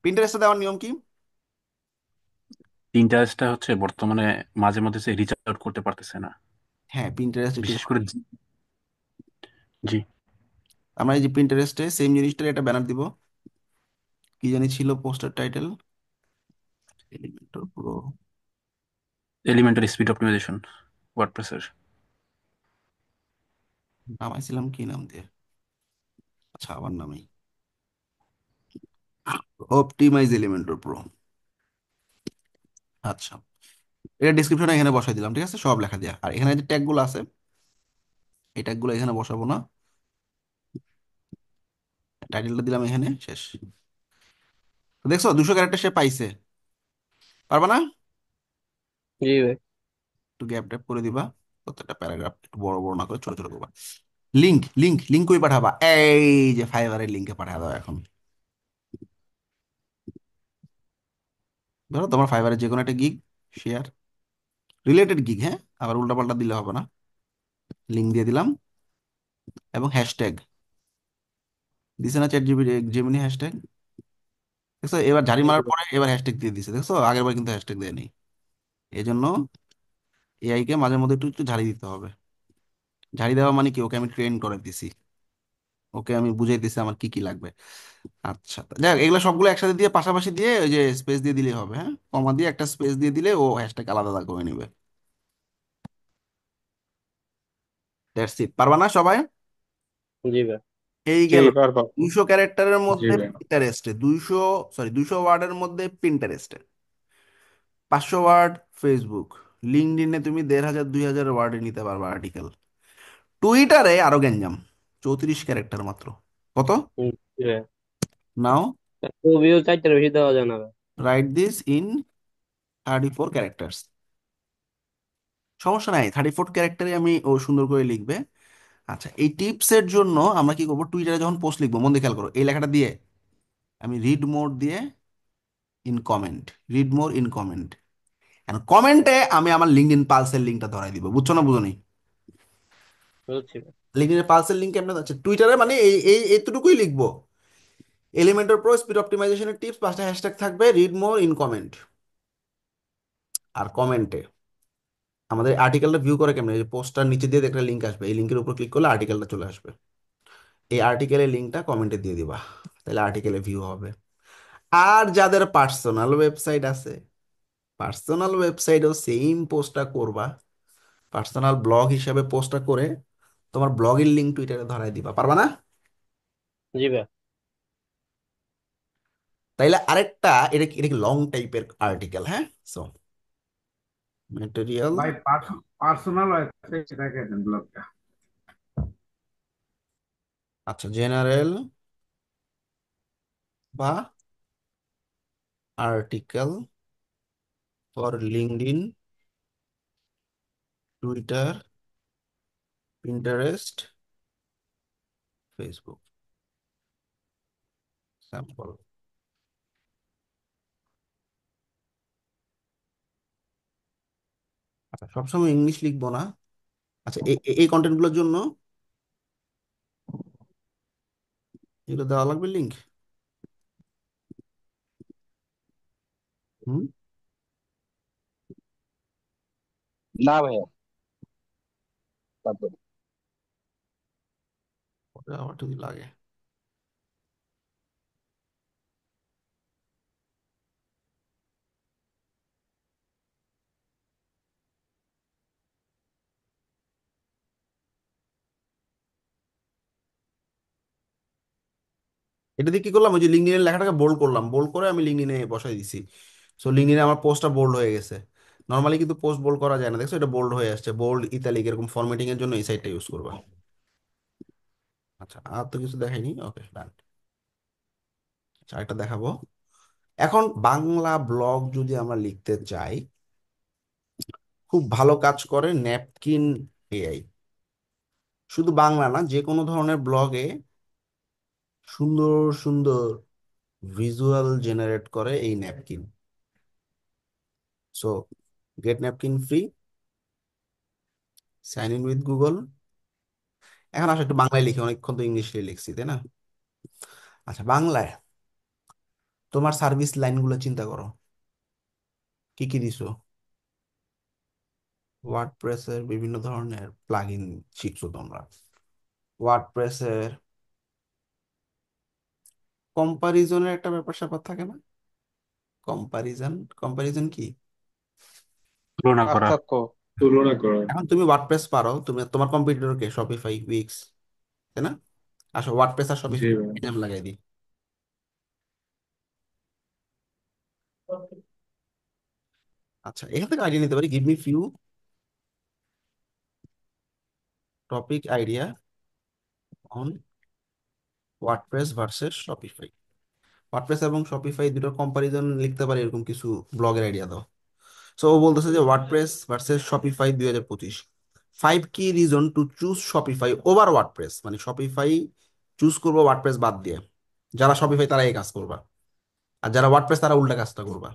পিন্টারেস্টে দেওয়ার নিয়ম কি? ইন্টারেস্টটা হচ্ছে বর্তমানে মাঝে মাঝে সে রিচ আউট করতে পারতেছে না, হ্যাঁ, পিন্টারেস্ট একটু বিশেষ করে সমস্যা। জি। আমরা এই যে পিন্টারেস্টে সেম জিনিসটার একটা ব্যানার দিব, কি জানি ছিল poster title, Elementor pro, elementary speed optimization ওয়ার্ডপ্রেসের। নামাইছিলাম কি নাম দিয়ে? আচ্ছা, আবার নামাই, অপটিমাইজ এলিমেন্টর প্রো। আচ্ছা, এটা ডিসক্রিপশনে এখানে বসাই দিলাম, ঠিক আছে, সব লেখা দিয়া। আর এখানে যে ট্যাগ গুলো আছে, এই ট্যাগ গুলো এখানে বসাবো না, টাইটেলটা দিলাম এখানে, শেষ। তো দেখছো 200 ক্যারেক্টার সে পাইছে, পারবা না? জি ভাই। একটু গ্যাপ ট্যাপ করে দিবা, প্রত্যেকটা প্যারাগ্রাফ একটু বড় বড় না করে ছোট ছোট করবা। লিঙ্ক লিঙ্ক লিঙ্ক কই পাঠাবা? এই যে ফাইবারের লিঙ্কে পাঠা দাও এখন। ধরো তোমার ফাইবারের যে কোনো একটা গিগ শেয়ার, রিলেটেড গিগ, হ্যাঁ, আবার উল্টাপাল্টা দিলে হবে না। লিঙ্ক দিয়ে দিলাম, এবং হ্যাশট্যাগ দিছে না, চ্যাট জিবি জেমিনি হ্যাশট্যাগ, দেখছো? এবার ঝাড়ি জি মারার ভাই। পরে এবার হ্যাশট্যাগ দিয়ে দিছে, দেখছো? আগের বার কিন্তু হ্যাশট্যাগ দেয়নি। এই জন্য এআই কে মাঝে মধ্যে একটু একটু ঝাড়ি দিতে হবে। ঝাড়ি দেওয়া মানে কি, ওকে আমি ট্রেন করে দিছি। ওকে আমি বুঝাইতেছি আমার কি কি লাগবে। আচ্ছা, দেখ এগুলো সবগুলো একসাথে দিয়ে পাশাপাশি দিয়ে ওই যে স্পেস দিয়ে দিলেই হবে, হ্যাঁ, কমা দিয়ে একটা স্পেস দিয়ে দিলে ও হ্যাশট্যাগ আলাদা আলাদা করে নেবে। That's it. পারবা না সবাই? জি ভাই। এই জি গেল পারবো। 200 ক্যারেক্টারের জি মধ্যে ভাই। পিন্টারেস্টে, 200 ওয়ার্ডের মধ্যে পিন্টারেস্টে, 500 ওয়ার্ড ফেসবুক, লিঙ্কডইনে তুমি 1500 2000 ওয়ার্ডে নিতে পারবা আর্টিকেল, টুইটারে আরো গ্যাঞ্জাম, 34 ক্যারেক্টার মাত্র। কত? জি ভাই। নাও ছবিও 4টার বেশি দেওয়া যায় না ভাই। Right this in 34 characters. সমস্যা নাই, 34 ক্যারেক্টারে আমি ও সুন্দর করে লিখবে। আচ্ছা, এই টিপসের জন্য আমরা কি করবো, টুইটারে যখন পোস্ট লিখবো মন দিয়ে খেয়াল করো, এই লেখাটা দিয়ে আমি রিড মোর দিয়ে in comment, read more in comment, কমেন্টে আমি আমার লিঙ্কডইন পালসের লিঙ্কটা ধরাই দিব, বুঝছো না বুঝো নি? বুঝছি ভাই। লিঙ্কডইন পালসের লিঙ্ক কেমন আছে টুইটারে, মানে এই এই এতটুকুই লিখবো, এলিমেন্টর প্রো স্পিড অপটিমাইজেশনের টিপস, 5টা হ্যাশট্যাগ থাকবে, রিড মোর ইন কমেন্ট। আর কমেন্টে আমাদের আর্টিকেলটা ভিউ করে কেমন, এই পোস্টটার নিচে দিয়ে একটা লিঙ্ক আসবে, এই লিঙ্কের উপর ক্লিক করলে আর্টিকেলটা চলে আসবে, এই আর্টিকেলের লিঙ্কটা কমেন্টে দিয়ে দিবা, তাহলে আর্টিকেলে ভিউ হবে। আর যাদের পার্সোনাল ওয়েবসাইট আছে, পার্সোনাল ওয়েবসাইটেও সেম পোস্টটা করবা, পার্সোনাল ব্লগ হিসাবে পোস্টটা করে তোমার ব্লগের লিঙ্ক টুইটারে ধরাই দিবা, পারবা না? জি ভাই। তাইলে আরেকটা, এটা কি লং টাইপের আর্টিকেল, হ্যাঁ, সো ম্যাটেরিয়াল, ভাই পার্সোনাল ওয়েবসাইট থাকে দেন ব্লগটা। আচ্ছা, জেনারেল বা article for LinkedIn, Twitter, Pinterest, Facebook, sample. আচ্ছা, সবসময় ইংলিশ লিখবো না। আচ্ছা, এই কন্টেন্টগুলোর জন্য এগুলো দেওয়া লাগবে লিঙ্ক। হুম, না ভাইয়া, তারপরে ওটা আবার যদি লাগে। এটা দিয়ে কি করলাম, ওই যে লিঙ্কডইনের লেখাটাকে বোল্ড করলাম, বোল্ড করে আমি লিঙ্কডইনে বসাই দিছি, সো লিঙ্কডইনে আমার পোস্টটা বোল্ড হয়ে গেছে। নর্মালি কিন্তু পোস্ট বোল্ড করা যায় না, দেখছো এটা বোল্ড হয়ে আসছে, বোল্ড ইতালিক এরকম ফরম্যাটিং এর জন্য এই সাইটটা ইউজ করবা। আচ্ছা, আর তো কিছু দেখাইনি, ওকে ডান। আচ্ছা, এটা দেখাবো। এখন বাংলা ব্লগ যদি আমরা লিখতে চাই, খুব ভালো কাজ করে ন্যাপকিন এআই। শুধু বাংলা না, যে কোনো ধরনের ব্লগে সুন্দর সুন্দর ভিজুয়াল জেনারেট করে এই Napkin. So get Napkin free, sign in with Google. এখন আসলে একটু বাংলায় লিখি, অনেকক্ষণ তো ইংলিশে লিখছি তাই না? আচ্ছা, বাংলায় তোমার সার্ভিস লাইনগুলো চিন্তা করো, কি কি দিছো। ওয়ার্ডপ্রেসের বিভিন্ন ধরনের প্লাগইন শিখছো তোমরা, ওয়ার্ডপ্রেসের কম্পারিজনের একটা ব্যাপার স্যাপার থাকে না? কম্পারিজন, কম্পারিজন কি? তুলনা করা। পার্থক্য। তুলনা করা। এখন তুমি ওয়ার্ডপ্রেস পারো, তুমি তোমার কম্পিউটার কে শপিফাই, উইক্স, তাই না? আসো ওয়ার্ডপ্রেস আর জি শপিফাই ভাই। নাম লাগাই দিই। আচ্ছা, এখান থেকে আইডিয়া নিতে পারি, give me few topic idea on WordPress versus Shopify. WordPress এবং শপিফাই দুটোর কম্পারিজন লিখতে পারি, এরকম কিছু ব্লগের আইডিয়া দাও। সো ও বলতেছে যে WordPress versus Shopify 2025, 5 key reason to choose Shopify over WordPress, মানে শপিফাই চুজ করবো ওয়ার্ডপ্রেস বাদ দিয়ে, যারা শপিফাই তারা এই কাজ করবা, আর যারা ওয়ার্ডপ্রেস তারা উল্টা কাজটা করবা।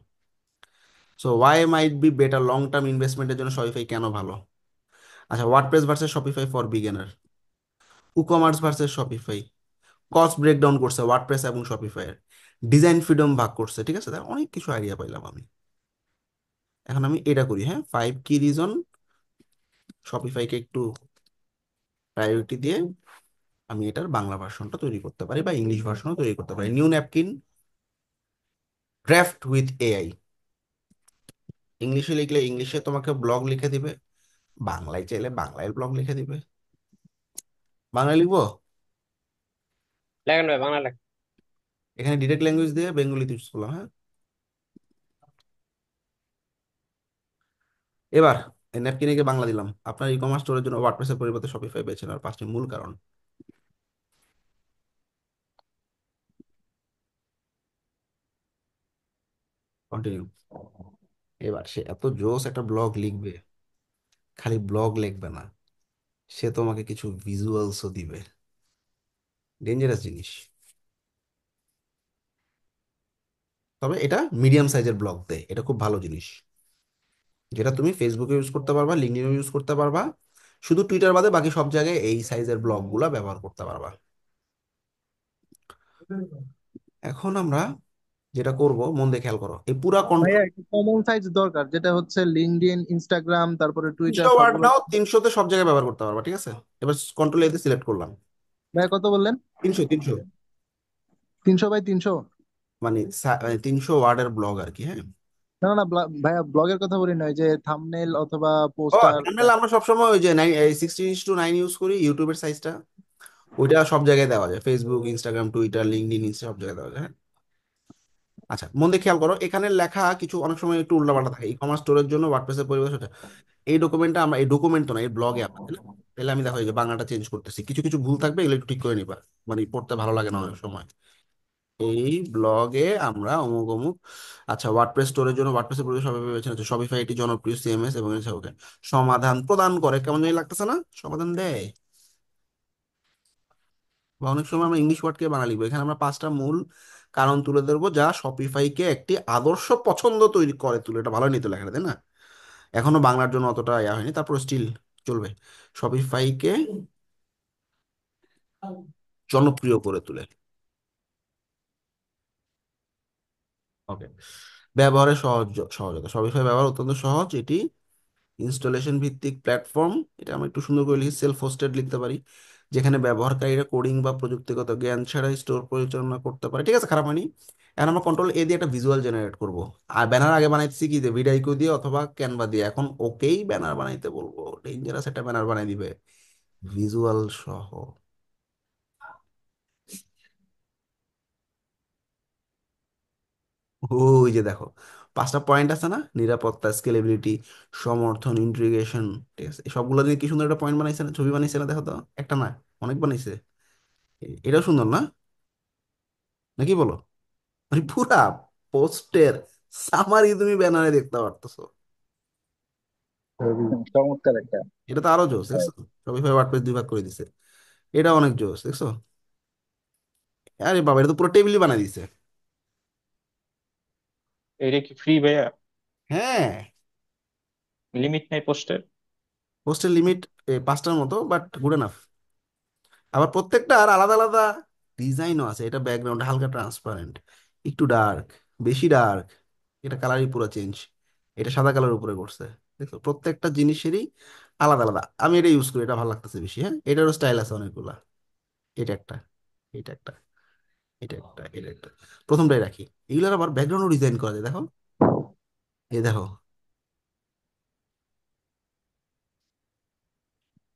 So why might be better, long term ইনভেস্টমেন্টের জন্য শপিফাই কেন ভালো। আচ্ছা, WordPress versus Shopify for beginner, WooCommerce versus Shopify, cost breakdown করছে ওয়ার্ডপ্রেস এবং শপিফাই এর, ডিজাইন ফ্রিডম ভাগ করছে, ঠিক আছে, তার অনেক কিছু আইডিয়া পাইলাম আমি। এখন আমি এটা করি, হ্যাঁ, 5 key reason, শপিফাইকে একটু প্রায়োরিটি দিয়ে আমি এটার বাংলা ভার্সনটা তৈরি করতে পারি বা ইংলিশ ভার্সনও তৈরি করতে পারি। New napkin draft with AI. ইংলিশে লিখলে ইংলিশে তোমাকে ব্লগ লিখে দিবে, বাংলায় চাইলে বাংলায় ব্লগ লিখে দিবে। বাংলায় লিখবো, লেখেন ভাই, বাংলা লেখেন। এখানে ডিরেক্ট ল্যাঙ্গুয়েজ দিয়ে বেঙ্গলিতে চুজ করলাম। হ্যাঁ, এবার এই ন্যাপকিনে বাংলা দিলাম। আপনার ই কমার্স স্টোরের জন্য ওয়ার্ডপ্রেসের পরিবর্তে শপিফাই বেছে নেওয়ার 5টি মূল কারণ। কন্টিনিউ। এবার সে এত জোস একটা ব্লগ লিখবে, খালি ব্লগ লিখবে না, সে তোমাকে কিছু ভিজুয়ালসও দিবে। ডেঞ্জারাস জিনিস। তবে এটা মিডিয়াম সাইজের ব্লগ দেয়, এটা খুব ভালো জিনিস, যেটা তুমি ফেসবুকে ইউজ করতে পারবা, লিঙ্কডইনে ইউজ করতে পারবা। শুধু টুইটার বাদে বাকি সব জায়গায় এই সাইজের ব্লগ গুলা ব্যবহার করতে পারবা। এখন আমরা যেটা করব, মন দিয়ে খেয়াল করো, এই পুরা ভাইয়া কন্ট্রোল। একটা কমন সাইজ দরকার, যেটা হচ্ছে লিঙ্কডইন, ইনস্টাগ্রাম, তারপরে টুইটার 300 ওয়ার্ড সবগুলো। নাও, 300-তে সব জায়গায় ব্যবহার করতে পারবা, ঠিক আছে? এবার কন্ট্রোল এতে সিলেক্ট করলাম। ভাইয়া কত বললেন? 300, 300। 300 বাই 300? মানে 300 ওয়ার্ডের ব্লগ আর কি। হ্যাঁ। না না না, ভাইয়া ব্লগের কথা বলি না, ওই যে থাম্বনেল অথবা ও, পোস্টার। থাম্বনেল আমরা সবসময় ওই যে 16:9 ইউজ করি, ইউটিউবের সাইজটা। ওইটা সব জায়গায় দেওয়া যায়, ফেসবুক, ইনস্টাগ্রাম, টুইটার, লিঙ্কডইন, সব জায়গায় দেওয়া যায়। হ্যাঁ। আচ্ছা, মন দিয়ে খেয়াল করো, এখানে লেখা কিছু অনেক সময় একটু উল্টাপাল্টা থাকে। ই কমার্স স্টোরের জন্য ওয়ার্ডপ্রেসের পরিবেশ হচ্ছে, এই ডকুমেন্টটা আমরা, এই ডকুমেন্ট তো না, এই ব্লগে আমরা, তাই না? তাহলে আমি দেখো এই যে বাংলাটা চেঞ্জ করতেছি, কিছু কিছু ভুল থাকবে, এগুলো একটু ঠিক করে নিবা। মানে পড়তে ভালো লাগে না অনেক সময়। এই ব্লগে আমরা অমুক অমুক। আচ্ছা, ওয়ার্ডপ্রেস স্টোরের জন্য ওয়ার্ডপ্রেসের পরিবেশ সবাই বেছে নিচ্ছে। শপিফাই একটি জনপ্রিয় সিএমএস এবং ওকে সমাধান প্রদান করে। কেমন জানি লাগতেছে না? সমাধান দেয়। বা অনেক সময় আমরা ইংলিশ ওয়ার্ডকে বাংলা লিখবো। এখানে আমরা 5টা মূল কারণ তুলে ধরবো যা শপিফাইকে একটি আদর্শ পছন্দ তৈরি করে তুলে। এটা ভালো নিতে লেখা, তাই না? এখনো বাংলার জন্য অতটা ইয়া হয়নি, তারপর স্টিল চলবে। শপিফাইকে জনপ্রিয় করে তোলে। ওকে। ব্যবহারের সহজতা। শপিফাই ব্যবহার অত্যন্ত সহজ। এটি ইনস্টলেশন ভিত্তিক প্ল্যাটফর্ম। এটা আমরা একটু সুন্দর করে লিখি, সেলফ হোস্টেড লিখতে পারি, যেখানে ব্যবহারকারীরা কোডিং বা প্রযুক্তিগত জ্ঞান ছাড়াই স্টোর পরিচালনা করতে পারে। ঠিক আছে, খারাপ হয়নি। এখন আমরা কন্ট্রোল এ দিয়ে একটা ভিজুয়াল জেনারেট করব। আর ব্যানার আগে বানাইতেছি কি দিয়ে, ভিডাইকো দিয়ে অথবা ক্যানভা দিয়ে। এখন ওকেই ব্যানার বানাইতে বলবো। ডেঞ্জারাস একটা ব্যানার বানাই দিবে ভিজুয়াল সহ। ওই যে দেখো, 5টা পয়েন্ট আছে না? নিরাপত্তা, স্কেলেবিলিটি, সমর্থন, ইন্টিগ্রেশন। ঠিক আছে, এই সবগুলো দিয়ে কি সুন্দর একটা পয়েন্ট বানাইছে না, ছবি বানাইছে না? দেখো তো, একটা না, অনেক বানাইছে। এটাও সুন্দর না? নাকি বলো? মানে পুরা পোস্টের সামারি তুমি ব্যানারে দেখতে পারতেছো। চমৎকার একটা। এটা তো আরো জোস, দেখছো? শপিফাই ওয়ার্ডপ্রেস 2 ভাগ করে দিছে। এটা অনেক জোস, দেখছো? আরে বাবা, এটা তো পুরো টেবিলই বানাই দিছে। এটা কি ফ্রি ভাইয়া? হ্যাঁ। লিমিট নাই পোস্টের? পোস্টের লিমিট 5টার মতো, বাট গুড এনাফ। আবার প্রত্যেকটার আলাদা আলাদা ডিজাইনও আছে। এটা ব্যাকগ্রাউন্ড হালকা ট্রান্সপারেন্ট, একটু ডার্ক, বেশি ডার্ক। এটা কালারই পুরো চেঞ্জ। এটা সাদা কালার উপরে করছে। দেখো, প্রত্যেকটা জিনিসেরই আলাদা আলাদা। আমি এটা ইউজ করি, এটা ভালো লাগতেছে বেশি। হ্যাঁ, এটারও স্টাইল আছে অনেকগুলা। এটা একটা, এটা একটা, এটা একটা, এটা একটা। প্রথমটাই রাখি। এগুলোর আবার ব্যাকগ্রাউন্ডও ডিজাইন করা যায়, দেখো। এই দেখো,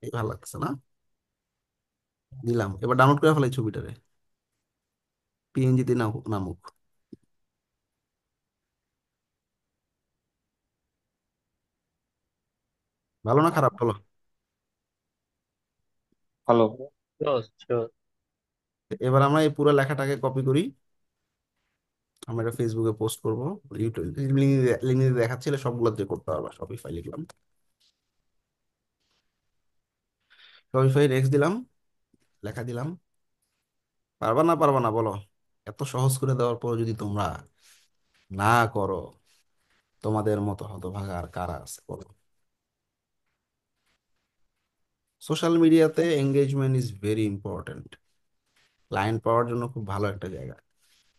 এই ভালো লাগতেছে না? দিলাম, এবার ডাউনলোড করে ফেলাই ছবিটারে, পিএনজিতে নামুক। ভালো না খারাপ বলো? ভালো। Sure, sure. এবার আমরা এই পুরো লেখাটাকে কপি করি, আমরা এটা ফেসবুকে পোস্ট করবো, ইউটিউব লিঙ্কে দেখাচ্ছিল, সবগুলো দিয়ে করতে পারবা। শপিফাই লিখলাম, শপিফাই নেক্সট দিলাম, লেখা দিলাম। পারবা না, পারবা না বলো? এত সহজ করে দেওয়ার পর যদি তোমরা না করো, তোমাদের মতো হতভাগা আর কারা আছে বলো? সোশ্যাল মিডিয়াতে engagement is very important. Client পাওয়ার জন্য খুব ভালো একটা জায়গা।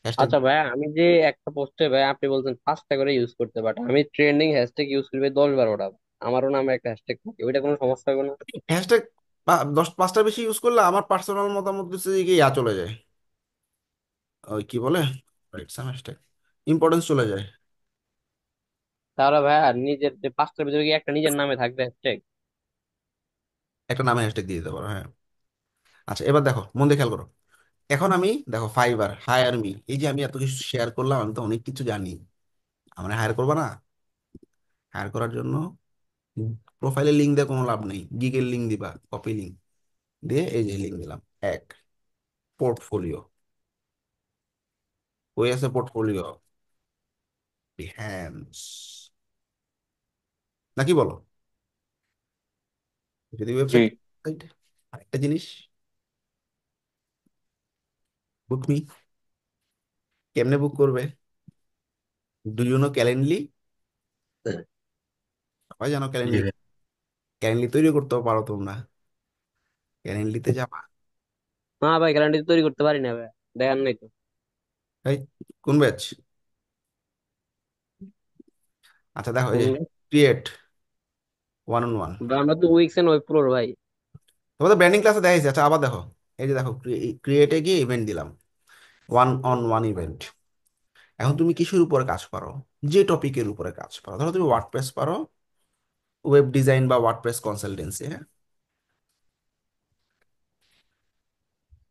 হ্যাশট্যাগ। আচ্ছা ভাই, আমি যে একটা পোস্টে ভাই আপনি বলছেন 5টা করে ইউজ করতে, বাট আমি ট্রেন্ডিং হ্যাশট্যাগ ইউজ করি ভাই 10-12টা। আমারও নামে একটা হ্যাশট্যাগ থাকে, ওইটা কোনো সমস্যা হবে না? হ্যাশট্যাগ পাঁচটা বেশি ইউজ করলে আমার পার্সোনাল মতামত হচ্ছে যে কি ইয়া চলে যায়, ওই কি বলে ইম্পর্টেন্স চলে যায়। তাহলে ভাইয়া নিজের যে পাঁচটার ভিতরে কি একটা নিজের নামে থাকবে হ্যাশট্যাগ? একটা নামে হ্যাশট্যাগ দিয়ে দিতে পারো, হ্যাঁ। আচ্ছা এবার দেখো, মন দিয়ে খেয়াল করো। এখন আমি দেখো ফাইবার হায়ার মি, এই যে আমি এত কিছু শেয়ার করলাম, আমি তো অনেক কিছু জানি। আমার হায়ার করবা না? হায়ার করার জন্য প্রোফাইলে লিঙ্ক দিয়ে কোনো লাভ নেই, গিগের লিঙ্ক দিবা, কপি লিঙ্ক দিয়ে এই যে লিঙ্ক দিলাম। এক, পোর্টফোলিও, ওই আছে পোর্টফোলিও, বিহ্যান্স, নাকি বলো? যদি জি। ওয়েবসাইট, আরেকটা জিনিস, বুকমি। কেমনে বুক করবে? Do you know Calendly? সবাই জানো জি ক্যালেন্ডলি। ভাই। ক্যালেন্ডলি তৈরি করতে পারো তোমরা, ক্যালেন্ডলিতে যাবা। না ভাই, গ্যারান্টি তৈরি করতে পারি না ভাই, দেখার নাই তো। এই, কোন ব্যাচ? আচ্ছা দেখো, এই যে কোন- ক্রিয়েট ওয়ান অন ওয়ান, আমরা তো উইক্স এন্ড ওয়েব প্রোর ভাই। তোমাদের ব্র্যান্ডিং ক্লাসে দেখাইছি। আচ্ছা আবার দেখো, এই যে দেখো ক্রিয়েটে গিয়ে ইভেন্ট দিলাম, ওয়ান অন ওয়ান ইভেন্ট। এখন তুমি কিসের উপরে কাজ পারো? যে টপিকের উপরে কাজ পারো, ধরো তুমি ওয়ার্ডপ্রেস পারো, ওয়েব ডিজাইন বা ওয়ার্ডপ্রেস কনসালটেন্সি, হ্যাঁ,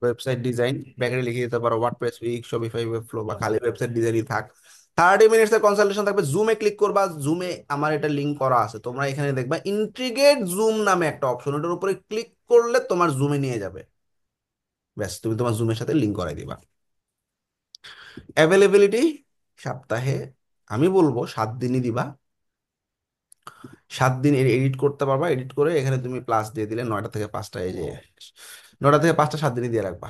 ওয়েবসাইট ডিজাইন ব্যাকেন্ডে লিখে দিতে পারো, ওয়ার্ডপ্রেস উইক, শপিফাই, ওয়েবফ্লো, বা খালি ওয়েবসাইট ডিজাইনই থাক। 30 মিনিটস এর কনসালটেশন থাকবে, জুমে ক্লিক করবা, জুমে আমার এটা লিঙ্ক করা আছে, তোমরা এখানে দেখবা ইন্টিগ্রেট জুম নামে একটা অপশন, ওটার উপরে ক্লিক করলে তোমার জুমে নিয়ে যাবে। ব্যাস, তুমি তোমার জুমের সাথে লিঙ্ক করাই দিবা। অ্যাভেলেবিলিটি সপ্তাহে আমি বলবো 7 দিনই দিবা। 7 দিন এডিট করতে পারবা, এডিট করে এখানে তুমি প্লাস দিয়ে দিলে 9টা থেকে 5টা, এই যে 9টা থেকে 5টা 7 দিনই দিয়ে রাখবা।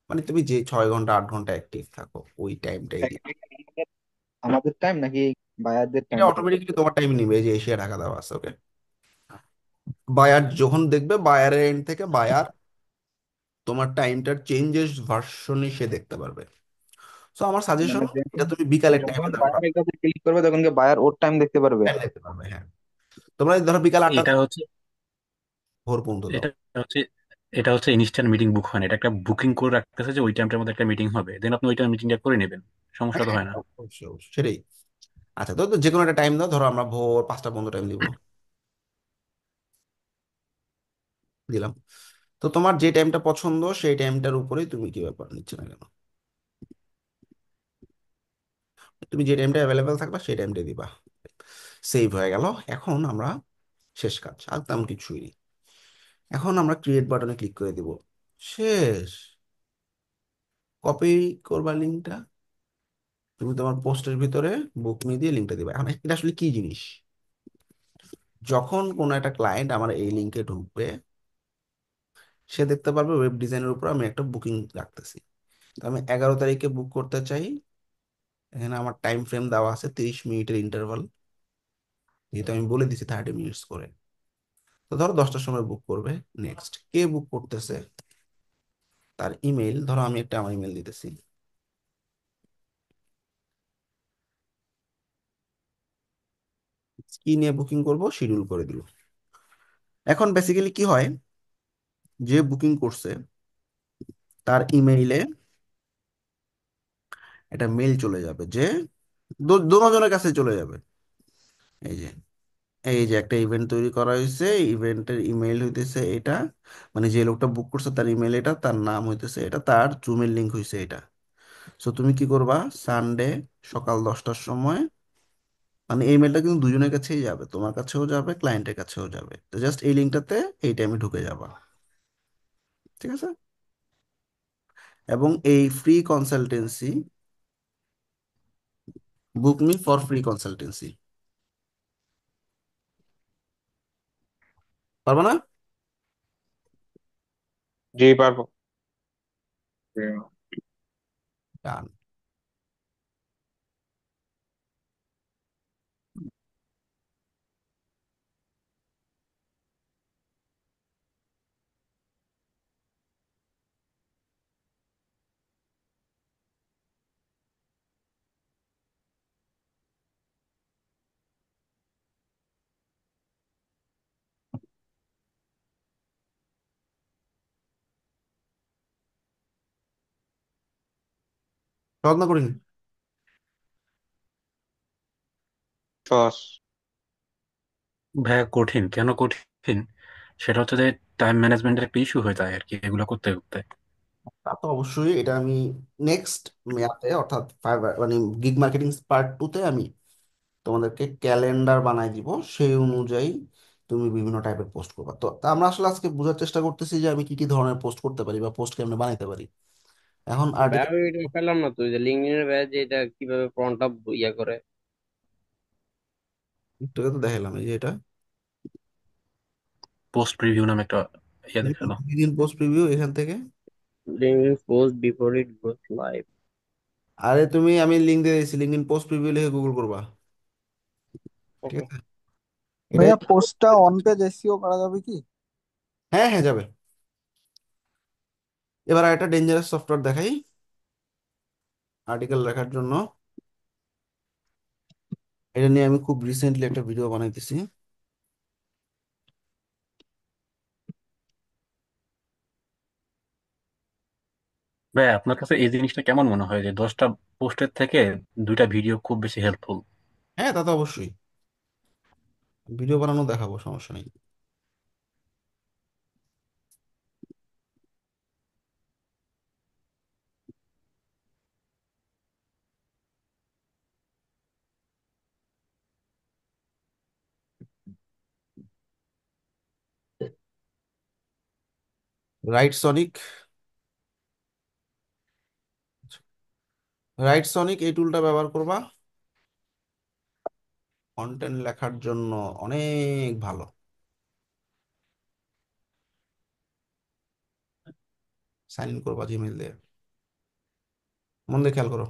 মানে তুমি যে 6 ঘন্টা 8 ঘন্টা অ্যাক্টিভ থাকো ওই টাইমটাই দিবা। আমাদের টাইম নাকি বায়ারদের এটা টাইম? অটোমেটিকলি তোমার টাইম নিবে, এই যে এশিয়া ঢাকা দেওয়া আছে, ওকে। বায়ার যখন দেখবে, বায়ারের এন্ড থেকে বায়ার তোমার টাইমটার চেঞ্জেস ভার্সনই সে দেখতে পারবে। সো আমার মানে সাজেশন, যখন এটা তুমি বিকালের যখন টাইমে দাও, বায়ারের কাছে ক্লিক করবে তখন কি বায়ার ওর টাইম দেখতে পারবে? দেখতে পারবে, হ্যাঁ। তোমরা ধরো বিকাল 8টা এটা হচ্ছে ভোর পর্যন্ত দাও। এটা হচ্ছে এটা হচ্ছে ইনস্ট্যান্ট মিটিং বুক হয় না, এটা একটা বুকিং করে রাখতেছে যে ওই টাইমটার মধ্যে একটা মিটিং হবে, দেন আপনি ওই টাইম মিটিংটা করে নেবেন, সমস্যা হ্যাঁ তো হ্যাঁ, হয় না। অবশ্যই অবশ্যই, সেটাই। আচ্ছা, তো তো যে কোনো একটা টাইম দাও, ধরো আমরা ভোর 5টা পর্যন্ত টাইম দিব, দিলাম। তো তোমার যে টাইমটা পছন্দ সেই টাইমটার উপরেই তুমি কি ব্যাপার নিচ্ছে না কেন, তুমি যে টাইমটা অ্যাভেলেবেল থাকবা সেই টাইমটা দিবা। সেভ হয়ে গেল। এখন আমরা শেষ কাজ, আর তেমন কিছুই নেই। এখন আমরা ক্রিয়েট বাটনে ক্লিক করে দিব, শেষ। কপি করবা লিঙ্কটা, তুমি তোমার পোস্টের ভিতরে বুকমি দিয়ে লিঙ্কটা দিবা। এখন এটা আসলে কি জিনিস? যখন কোনো একটা ক্লায়েন্ট আমার এই লিঙ্কে ঢুকবে, সে দেখতে পারবে ওয়েব ডিজাইনের উপর আমি একটা বুকিং রাখতেছি। তো আমি 11 তারিখে বুক করতে চাই, এখানে আমার টাইম ফ্রেম দেওয়া আছে 30 মিনিটের ইন্টারভাল, যেহেতু আমি বলে দিছি 30 মিনিটস করে। তো ধরো 10টার সময় বুক করবে। নেক্সট, কে বুক করতেছে, তার ইমেল, ধরো আমি একটা আমার ইমেল দিতেছি, কি নিয়ে বুকিং করব শিডিউল করে দিল। এখন বেসিক্যালি কি হয়, যে বুকিং করছে তার ইমেইলে একটা মেল চলে যাবে, যে দুজনের কাছে চলে যাবে। এই যে, এই যে একটা ইভেন্ট তৈরি করা হয়েছে, ইভেন্টের ইমেল হইতেছে এটা, মানে যে লোকটা বুক করছে তার ইমেল এটা, তার নাম হইতেছে এটা, তার জুমের লিঙ্ক হইছে এটা। সো তুমি কি করবা, সানডে সকাল 10টার সময়, মানে এই মেলটা কিন্তু দুজনের কাছেই যাবে, তোমার কাছেও যাবে, ক্লায়েন্টের কাছেও যাবে। তো জাস্ট এই লিঙ্কটাতে এই টাইমে ঢুকে যাবা, ঠিক আছে। এবং এই free consultancy, book me for free consultancy, পারবা না? জি পারবো। ডান। সহজ না করিনি? সস। ভাইয়া কঠিন কেন কঠিন? সেটা হচ্ছে যে টাইম ম্যানেজমেন্টের একটা ইস্যু হয়ে যায় আর কি এগুলো করতে করতে। তা তো অবশ্যই, এটা আমি নেক্সট মেয়াদে অর্থাৎ মানে গিগ মার্কেটিং পার্ট 2-তে আমি তোমাদেরকে ক্যালেন্ডার বানাই দিব, সেই অনুযায়ী তুমি বিভিন্ন টাইপের পোস্ট করবা। তো তা আমরা আসলে আজকে বোঝার চেষ্টা করতেছি যে আমি কি কি ধরনের পোস্ট করতে পারি বা পোস্ট কেমনে বানাইতে পারি। এখন ভাইয়া আর্টিকেল আমি এটা পেলাম না তো, ওই যে লিঙ্কডইনের ভাইয়া যে এটা কিভাবে ফ্রন্ট আপ ইয়া করে। একটু তো দেখালাম, এই যে এটা পোস্ট প্রিভিউ নামে একটা ইয়ে দেখালো। দিন পোস্ট প্রিভিউ এখান থেকে। LinkedIn post before it goes live. আরে তুমি, আমি লিঙ্ক দিয়ে দিয়েছি, লিঙ্কডিন পোস্ট প্রিভিউ লিখে গুগল করবা। ঠিক ওকে। আছে, এটা। ভাইয়া পোস্টটা অন পেজ এসইও করা যাবে কি? হ্যাঁ হ্যাঁ, যাবে। এবার একটা ডেঞ্জারাস সফটওয়্যার দেখাই আর্টিকেল লেখার জন্য। এটা নিয়ে আমি খুব রিসেন্টলি একটা ভিডিও বানাইতেছি। ভাই আপনার কাছে এই জিনিসটা কেমন মনে হয় যে 10টা পোস্টের থেকে 2টা ভিডিও খুব বেশি হেল্পফুল? হ্যাঁ, তা তো অবশ্যই, ভিডিও বানানো দেখাবো, সমস্যা নেই। রাইট সনিক, রাইট সনিক এই টুলটা ব্যবহার করবা কন্টেন্ট লেখার জন্য, অনেক ভালো। সাইন ইন করবা জিমেল দিয়ে, মন দিয়ে খেয়াল করো।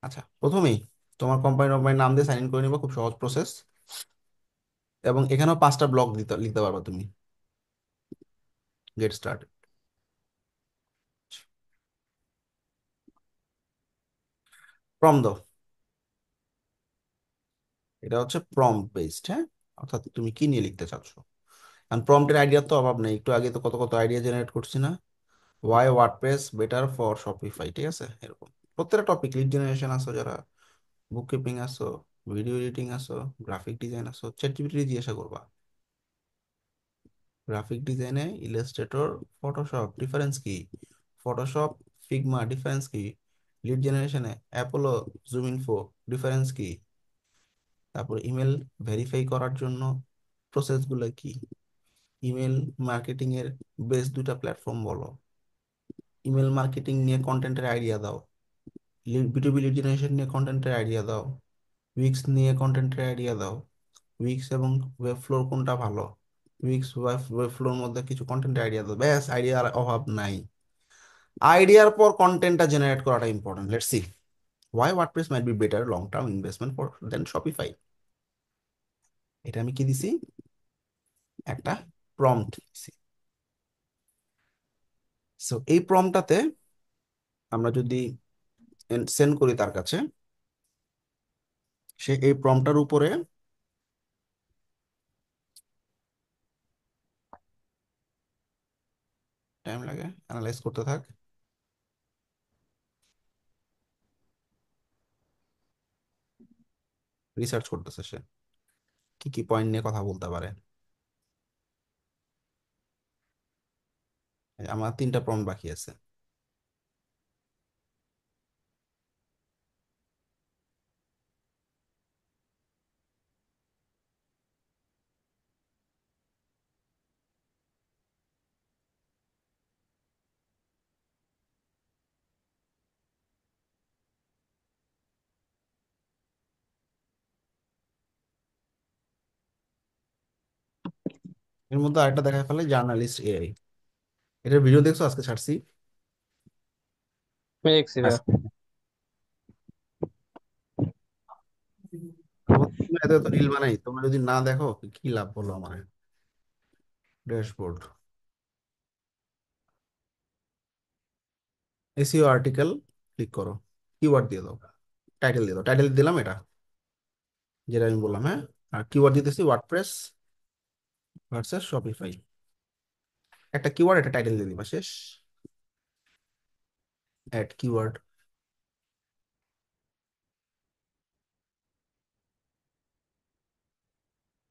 আচ্ছা, প্রথমেই তোমার কোম্পানির নাম দিয়ে সাইন ইন করে নিবা, খুব সহজ প্রসেস। এবং এখানেও 5টা ব্লক দিতে লিখতে পারবা তুমি। Get start. প্রম দাও, এটা হচ্ছে প্রম্পট বেসড, হ্যাঁ, অর্থাৎ তুমি কি নিয়ে লিখতে চাচ্ছ। কারণ প্রম্পটের আইডিয়া তো অভাব নেই, একটু আগে তো কত কত আইডিয়া জেনারেট করছি না। Why WordPress better for Shopify, ঠিক আছে, এরকম প্রত্যেকটা টপিক, লিড জেনারেশন আসো যারা, বুক কিপিং আসো, ভিডিও এডিটিং আসো, গ্রাফিক ডিজাইন আসো, চ্যাট জিপিটি জিজ্ঞাসা করবা। গ্রাফিক ডিজাইনে ইলাস্ট্রেটর, ফটোশপ ডিফারেন্স কি, ফটোশপ ফিগমা ডিফারেন্স কি, লিড জেনারেশনে অ্যাপোলো জুম ইনফো ডিফারেন্স কি, তারপর ইমেল ভেরিফাই করার জন্য প্রসেসগুলো কি, ইমেল মার্কেটিং এর বেস্ট 2টা প্ল্যাটফর্ম বলো, ইমেল মার্কেটিং নিয়ে কন্টেন্টের আইডিয়া দাও, বিটুবি লিড জেনারেশন নিয়ে কন্টেন্টের আইডিয়া দাও, উইক্স নিয়ে কন্টেন্টের আইডিয়া দাও, উইক্স এবং ওয়েব ফ্লোর কোনটা ভালো, উইক্স ওয়েব ফ্লোর মধ্যে কিছু কন্টেন্টের আইডিয়া দাও। ব্যাস, আইডিয়ার অভাব নাই। আইডিয়ার পর কন্টেন্টটা জেনারেট করাটা important. Let's see why WordPress might be better long term investment for then Shopify. এটা আমি কি দিছি, একটা প্রম্পট দিছি। সো এই প্রম্পটটাতে আমরা যদি সেন্ড করি তার কাছে, সে এই প্রম্পটার উপরে টাইম লাগে, অ্যানালাইজ করতে থাক। রিসার্চ করতেছে সে কি কি পয়েন্ট নিয়ে কথা বলতে পারে। আমার 3টা প্রম্পট বাকি আছে। এর মধ্যে আরেকটা দেখা ফেলে, জার্নালিস্ট এআই। এটার ভিডিও দেখছো, আজকে ছাড়ছি। আমি দেখছি ভাইয়া। আচ্ছা, তুমি এত এত রিল বানাই, তোমরা যদি না দেখো কি কি লাভ বলো আমার। ড্যাশবোর্ড, এসইও আর্টিকেল, ক্লিক করো, কিওয়ার্ড দিয়ে দাও, টাইটেল দিয়ে দাও। টাইটেল দিলাম এটা, যেটা আমি বললাম, হ্যাঁ। আর কিওয়ার্ড দিতেছি ওয়ার্ডপ্রেস ভার্সেস শপিফাই। একটা কিওয়ার্ড, একটা টাইটেল দিয়ে দিবা, শেষ। Add keyword.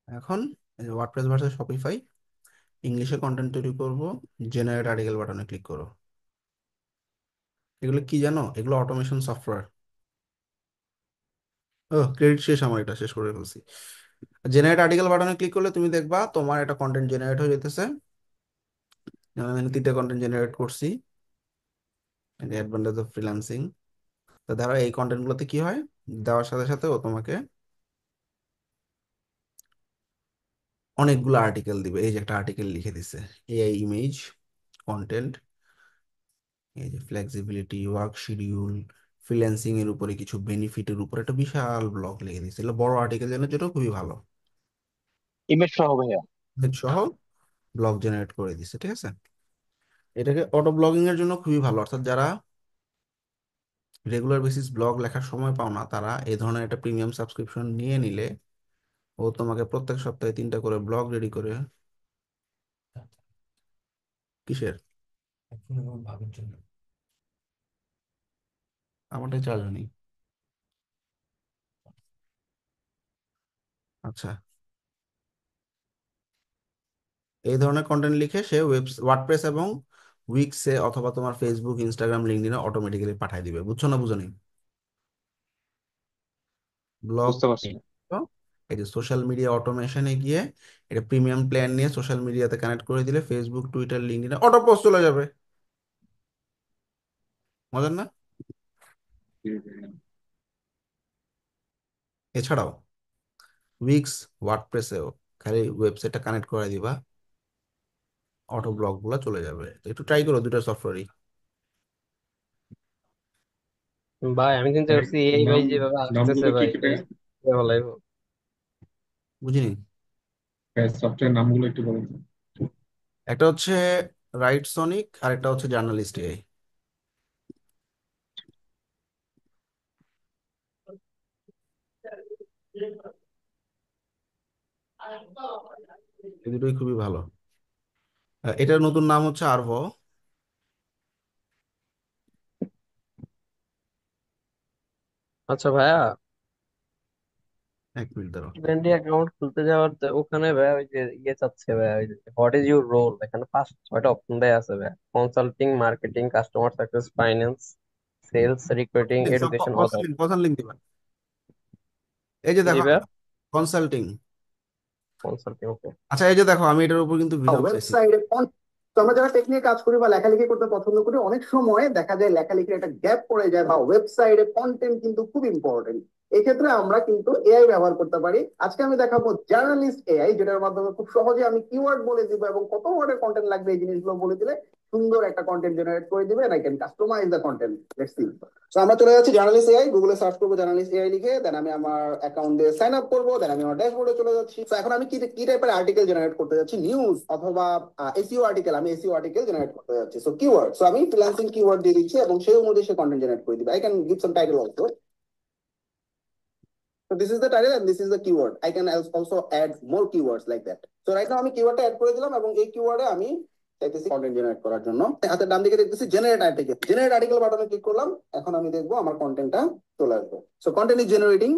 এখন ওয়ার্ডপ্রেস ভার্সেস শপিফাই, ইংলিশে কন্টেন্ট তৈরি করব, জেনারেট আর্টিকেল বাটনে ক্লিক করো। এগুলো কি জানো? এগুলো অটোমেশন সফটওয়্যার। ও, ক্রেডিট শেষ, আমার এটা শেষ করে ফেলছি। জেনারেট আর্টিকেল বাটনে ক্লিক করলে তুমি দেখবা তোমার একটা কন্টেন্ট জেনারেট হয়ে যেতেছে। যেমন আমি এখানে 3টা কন্টেন্ট জেনারেট করছি, অ্যাডভান্টেজ অফ ফ্রিল্যান্সিং। তো ধরো এই কন্টেন্ট গুলোতে কি হয়, দেওয়ার সাথে সাথে ও তোমাকে অনেকগুলো আর্টিকেল দিবে। এই যে একটা আর্টিকেল লিখে দিছে, এআই ইমেজ কন্টেন্ট, এই যে ফ্লেক্সিবিলিটি, ওয়ার্ক শিডিউল, ফ্রিল্যান্সিং এর উপরে কিছু বেনিফিটের উপরে একটা বিশাল ব্লগ লিখে দিছিল, বড় আর্টিকেল জানার জন্য খুবই ভালো। ইমেজ সহ ভাইয়া। এর সহ ব্লগ জেনারেট করে দিছে, ঠিক আছে। এটাকে অটো ব্লগিং এর জন্য খুবই ভালো, অর্থাৎ যারা রেগুলার বেসিস ব্লগ লেখার সময় পাও না, তারা এই ধরনের একটা প্রিমিয়াম সাবস্ক্রিপশন নিয়ে নিলে ও তোমাকে প্রত্যেক সপ্তাহে 3টা করে ব্লগ রেডি করে। কিসের? ভাবির জন্য। আমারটাই চার্জ নেই। আচ্ছা, এই ধরনের কন্টেন্ট লিখে সে ওয়ার্ডপ্রেস এবং উইক্সে অথবা তোমার ফেসবুক, ইনস্টাগ্রাম, লিঙ্কডইনে অটোমেটিক্যালি পাঠিয়ে দিবে। বুঝছো না বুঝো নি? ব্লগ, বুঝতে পারছি। এই যে সোশ্যাল মিডিয়া অটোমেশনে গিয়ে এটা প্রিমিয়াম প্ল্যান নিয়ে সোশ্যাল মিডিয়াতে কানেক্ট করে দিলে ফেসবুক, টুইটার, লিঙ্কডইনে অটো পোস্ট চলে যাবে। মজার না? এছাড়াও উইক্স, ওয়ার্ডপ্রেসেও খালি ওয়েবসাইটটা কানেক্ট করে দিবা, অটো ব্লগ গুলো চলে যাবে। তো একটু ট্রাই করো দুটো সফটওয়্যারই। ভাই আমি চিন্তা করছি এই ভাই নাম যেভাবে আসতেছে নামগুলো কি ভাই কেটে ভালো। বুঝিনি। সফটওয়্যার নামগুলো একটু বলুন তো। একটা হচ্ছে রাইট সনিক আর একটা হচ্ছে জার্নালিস্ট এআই। এই দুটোই খুবই ভালো। এটার নতুন নাম হচ্ছে আরভো। আচ্ছা ভাইয়া, এক মিনিট দাঁড়াও। ব্যান্ডি অ্যাকাউন্ট খুলতে যাওয়ার ওখানে ভাইয়া ওই যে ইয়ে চাচ্ছে ভাইয়া, ওই যে হোয়াট ইজ ইউর রোল, এখানে 5-6টা অপশন দেয়া আছে ভাইয়া: consulting, marketing, customer service, finance, sales, recruiting, education, author. Consulting দিবা। এই যে জি দেখো, ভাইয়া, কনসাল্টিং। কনসাল্টিং, ওকে। আচ্ছা, এই যে দেখো, আমি এটার উপর কিন্তু ভিডিও বানাইছি। ওয়েবসাইটে তো আমরা যারা টেক নিয়ে কাজ করি বা লেখালেখি করতে পছন্দ করি, অনেক সময় দেখা যায় লেখালেখির একটা গ্যাপ পড়ে যায়, বা ওয়েবসাইটে কন্টেন্ট কিন্তু খুব ইম্পর্টেন্ট। এই ক্ষেত্রে আমরা কিন্তু এআই ব্যবহার করতে পারি। আজকে আমি দেখাবো জার্নালিস্ট এআই, যেটার মাধ্যমে খুব সহজে আমি কিওয়ার্ড বলে দিব এবং কত ওয়ার্ডের কন্টেন্ট লাগবে এই জিনিসগুলো বলে দিলে সুন্দর একটা কন্টেন্ট জেনারেট করে দিবে, and I can customize the content. Let's see. তো আমরা চলে যাচ্ছি জার্নালিস্ট এআই, গুগলে সার্চ করবো জার্নালিস্ট এআই লিখে, দেন আমি আমার অ্যাকাউন্টে সাইন আপ করবো, দেন আমি আমার ড্যাশবোর্ডে চলে যাচ্ছি। তো এখন আমি কি কি টাইপের আর্টিকেল জেনারেট করতে যাচ্ছি, নিউজ অথবা এসইও আর্টিকেল, আমি এসইও আর্টিকেল জেনারেট করতে যাচ্ছি। সো কিওয়ার্ড, সো আমি ফ্রিল্যান্সিং কিওয়ার্ড দিয়ে দিচ্ছি এবং সেই অনুযায়ী সে কন্টেন্ট জেনারেট করে দিবে। I can give some title also. So this is the title and this is the keyword. I can also add more keywords like that. So right now আমি কিওয়ার্ডটা add করে দিলাম এবং এই কিওয়ার্ডে আমি চাইতেছি কন্টেন্ট জেনারেট করার জন্য। হাতের ডান দিকে দেখতেছি জেনারেট আর্টিকেল, জেনারেট আর্টিকেল বাটনে ক্লিক করলাম। এখন আমি দেখবো আমার কন্টেন্টটা চলে আসবে। So content is generating.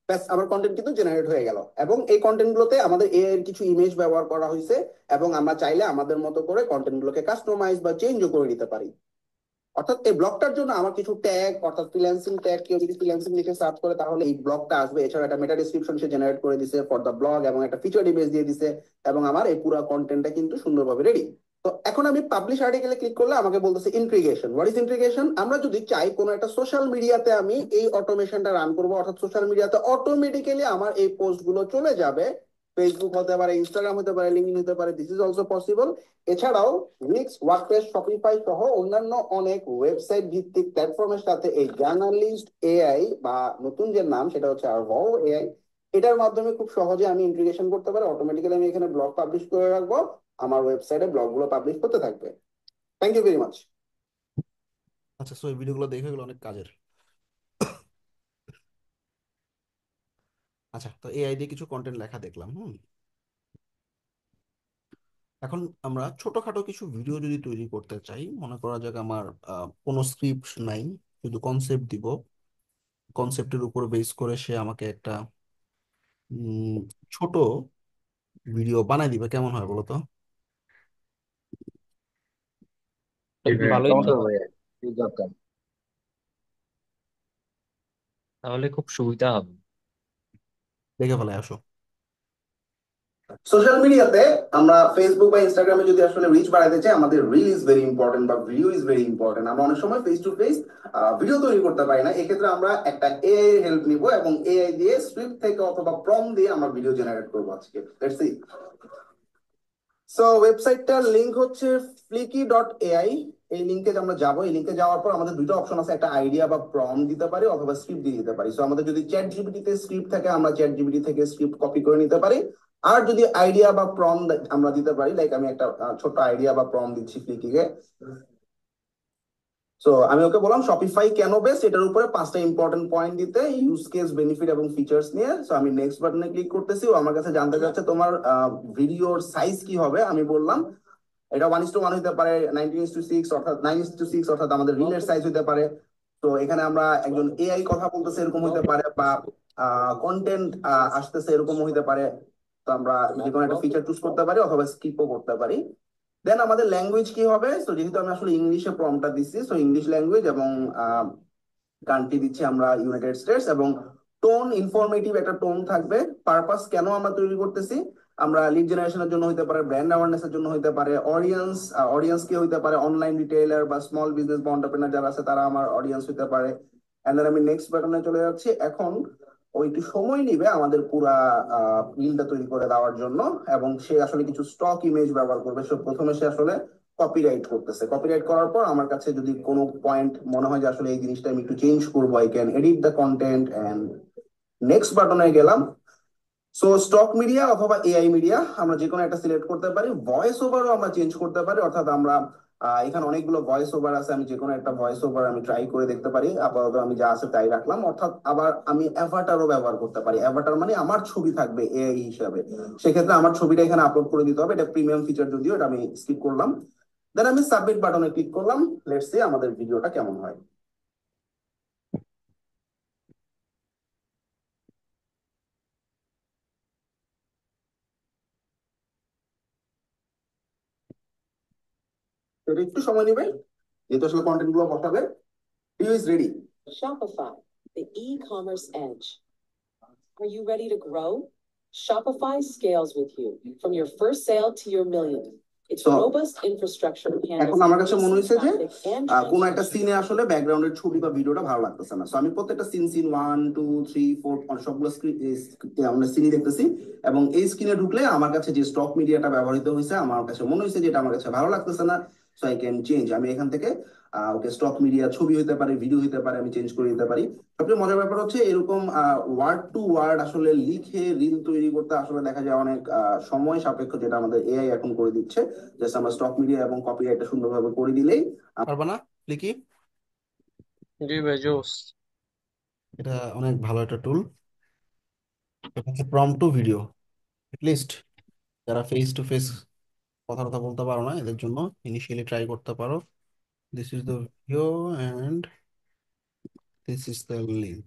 ব্যাস, আমার কন্টেন্ট কিন্তু জেনারেট হয়ে গেল এবং এই কন্টেন্ট গুলোতে আমাদের এআই এর কিছু ইমেজ ব্যবহার করা হয়েছে এবং আমরা চাইলে আমাদের মতো করে কন্টেন্ট গুলোকে কাস্টমাইজ বা চেঞ্জও করে নিতে পারি। অর্থাৎ এই ব্লগটার জন্য আমার কিছু ট্যাগ, অর্থাৎ ফ্রিল্যান্সিং ট্যাগ, কেউ যদি ফ্রিল্যান্সিং লিখে সার্চ করে তাহলে এই ব্লগটা আসবে। এছাড়া একটা মেটা ডেসক্রিপশন সে জেনারেট করে দিছে ফর দ্য ব্লগ এবং একটা ফিচার ইমেজ দিয়ে দিছে এবং আমার এই পুরো কন্টেন্টটা কিন্তু সুন্দরভাবে রেডি। তো এখন আমি পাবলিশ আর্টিকেলে ক্লিক করলে আমাকে বলতেছে ইন্ট্রিগেশন। What is integration? আমরা যদি চাই কোনো একটা সোশ্যাল মিডিয়াতে আমি এই অটোমেশনটা রান করবো, অর্থাৎ সোশ্যাল মিডিয়াতে অটোমেটিক্যালি আমার এই পোস্ট গুলো চলে যাবে, ফেসবুক হতে পারে, ইনস্টাগ্রাম হতে পারে, লিঙ্কডইন হতে পারে, দিস ইজ অলসো পসিবল। এছাড়াও উইক্স, ওয়ার্ডপ্রেস, শপিফাই সহ অন্যান্য অনেক ওয়েবসাইট ভিত্তিক প্ল্যাটফর্মের সাথে এই জার্নালিস্ট এআই বা নতুন যে নাম সেটা হচ্ছে আরভো এআই, এটার মাধ্যমে খুব সহজে আমি ইন্টিগ্রেশন করতে পারি। অটোমেটিক্যালি আমি এখানে ব্লগ পাবলিশ করে রাখবো, আমার ওয়েবসাইটে ব্লগগুলো পাবলিশ করতে থাকবে। Thank you very much. আচ্ছা, সো এই ভিডিওগুলো দেখে গেলো অনেক কাজের। আচ্ছা, তো এআই দিয়ে কিছু কন্টেন্ট লেখা দেখলাম। এখন আমরা ছোটখাটো কিছু ভিডিও যদি তৈরি করতে চাই, মনে করা যাক আমার কোনো স্ক্রিপ্ট নাই, শুধু কনসেপ্ট দিব, কনসেপ্টের উপর বেস করে সে আমাকে একটা উম, ছোট ভিডিও বানাই দিবে, কেমন হয় বলো তো? জি ভাইয়া। ভালোই তো। চমৎকার ভাইয়া, এই দরকার। তাহলে খুব সুবিধা হবে। দেখে ফেলে আসো। সোশ্যাল মিডিয়াতে আমরা ফেসবুক বা ইনস্টাগ্রামে যদি আসলে রিচ বাড়াইতে চাই, আমাদের রিল ইজ ভেরি ইম্পর্টেন্ট বা ভিডিও ইজ ভেরি ইম্পর্টেন্ট। আমরা অনেক সময় ফেস টু ফেস ভিডিও তৈরি করতে পারি না, এক্ষেত্রে আমরা একটা এআই এর হেল্প নিব এবং এআই দিয়ে স্ক্রিপ্ট থেকে অথবা প্রম দিয়ে আমরা ভিডিও জেনারেট করবো আজকে। Let's see. সো ওয়েবসাইটটার লিংক হচ্ছে flicky.ai। এই লিংকে আমরা যাবো, এই লিংকে যাওয়ার পর আমাদের দুটো অপশন আছে, একটা আইডিয়া বা প্রম দিতে পারি অথবা স্ক্রিপ্ট দিয়ে দিতে পারি। সো আমাদের যদি চ্যাট জিপিটি তে স্ক্রিপ্ট থাকে, আমরা চ্যাট জিপিটি থেকে স্ক্রিপ্ট কপি করে নিতে পারি। আর যদি আইডিয়া বা প্রম আমরা দিতে পারি, লাইক আমি একটা ছোট্ট আইডিয়া বা প্রম দিচ্ছি ফ্লিকিকে। সো আমি ওকে বললাম শপিফাই কেন বেস্ট, এটার উপরে 5টা ইম্পর্টেন্ট পয়েন্ট দিতে, ইউজ কেস, বেনিফিট এবং ফিচার্স নিয়ে। সো আমি নেক্সট বাটনে ক্লিক করতেছি, ও আমার কাছে জানতে চাচ্ছে তোমার ভিডিওর সাইজ কি হবে। আমি বললাম এটা 1:1 হতে পারে, 19:6 অর্থাৎ 9:6 অর্থাৎ আমাদের রিলের সাইজ হতে পারে। তো এখানে আমরা একজন এআই কথা বলতেছে এরকম হতে পারে, বা কন্টেন্ট আসতেছে এরকম হতে পারে। তো আমরা যে কোনো একটা ফিচার চুজ করতে পারি অথবা স্কিপও করতে পারি। দেন আমাদের ল্যাঙ্গুয়েজ কি হবে, তো যেহেতু আমি আসলে ইংলিশে প্রম্পটটা দিচ্ছি, সো ইংলিশ ল্যাঙ্গুয়েজ, এবং কান্ট্রি দিচ্ছি আমরা ইউনাইটেড স্টেটস, এবং টোন ইনফরমেটিভ একটা টোন থাকবে। পারপাস কেন আমরা তৈরি করতেছি, আমরা লিড জেনারেশনের জন্য হতে পারে, ব্র্যান্ড অ্যাওয়ারনেস এর জন্য হতে পারে, অডিয়েন্স কি হতে পারে, অনলাইন রিটেইলার বা স্মল বিজনেস বা এন্টারপ্রেনার যারা আছে তারা আমার অডিয়েন্স হতে পারে। এন্ড দেন আমি নেক্সট বাটনে চলে যাচ্ছি। এখন ওই একটু সময় নিবে আমাদের পুরা রিলটা তৈরি করে দেওয়ার জন্য, এবং সে আসলে কিছু স্টক ইমেজ ব্যবহার করবে। সো প্রথমে সে আসলে কপিরাইট করতেছে, কপিরাইট করার পর আমার কাছে যদি কোনো পয়েন্ট মনে হয় যে আসলে এই জিনিসটা আমি একটু চেঞ্জ করবো, I can edit the content and next বাটনে গেলাম। সো স্টক মিডিয়া অথবা এআই মিডিয়া আমরা যে কোনো একটা সিলেক্ট করতে পারি। ভয়েস ওভারও আমরা চেঞ্জ করতে পারি, অর্থাৎ আমরা এখানে অনেকগুলো ভয়েস ওভার আছে, আমি যে কোনো একটা ভয়েস ওভার আমি ট্রাই করে দেখতে পারি। আপাতত আমি যা আছে তাই রাখলাম। অর্থাৎ আবার আমি অ্যাভাটারও ব্যবহার করতে পারি। অ্যাভাটার মানে আমার ছবি থাকবে এআই হিসাবে, সেক্ষেত্রে আমার ছবিটা এখানে আপলোড করে দিতে হবে। এটা প্রিমিয়াম ফিচার, যদিও এটা আমি স্কিপ করলাম। দেন আমি সাবমিট বাটনে ক্লিক করলাম। লেটস সি আমাদের ভিডিওটা কেমন হয়। তো এটা একটু সময় নেবে, যেহেতু আসলে কন্টেন্ট গুলো বসাবে। Video is ready. Shopify, the e-commerce edge. Are you ready to grow? Shopify scales with you from your first sale to your millionth. Its So, robust infrastructure এখন handles আমার কাছে মনে increasing হয়েছে যে traffic and কোনো একটা transactions. সিনে আসলে ব্যাকগ্রাউন্ডের ছবি বা ভিডিওটা ভালো লাগতেছে না। সো আমি প্রত্যেকটা সিন 1 2 3 4 সবগুলো আমরা সিনই দেখতেছি, এবং এই স্ক্রিনে ঢুকলে আমার কাছে যে স্টক মিডিয়াটা ব্যবহৃত হয়েছে আমার কাছে মনে হয়েছে যে এটা আমার কাছে ভালো লাগতেছে না। সো আই ক্যান চেঞ্জ, আমি এখান থেকে ওকে স্টক মিডিয়া ছবি হতে পারে, ভিডিও হতে পারে, আমি চেঞ্জ করে দিতে পারি। সবচেয়ে মজার ব্যাপার হচ্ছে এরকম ওয়ার্ড টু ওয়ার্ড আসলে লিখে রিল তৈরি করতে আসলে দেখা যায় অনেক সময় সাপেক্ষ, যেটা আমাদের এআই এখন করে দিচ্ছে। জাস্ট আমরা স্টক মিডিয়া এবং কপিরাইটটা সুন্দরভাবে করে দিলেই। পারবা না লিখি? জি ভাই, জোস। এটা অনেক ভালো একটা টুল। এটা হচ্ছে প্রম্পট টু ভিডিও। লিস্ট যারা ফেস টু ফেস কথা কথা বলতে পারো না, এদের জন্য ইনিশিয়ালি ট্রাই করতে পারো। This is the video and this is the link.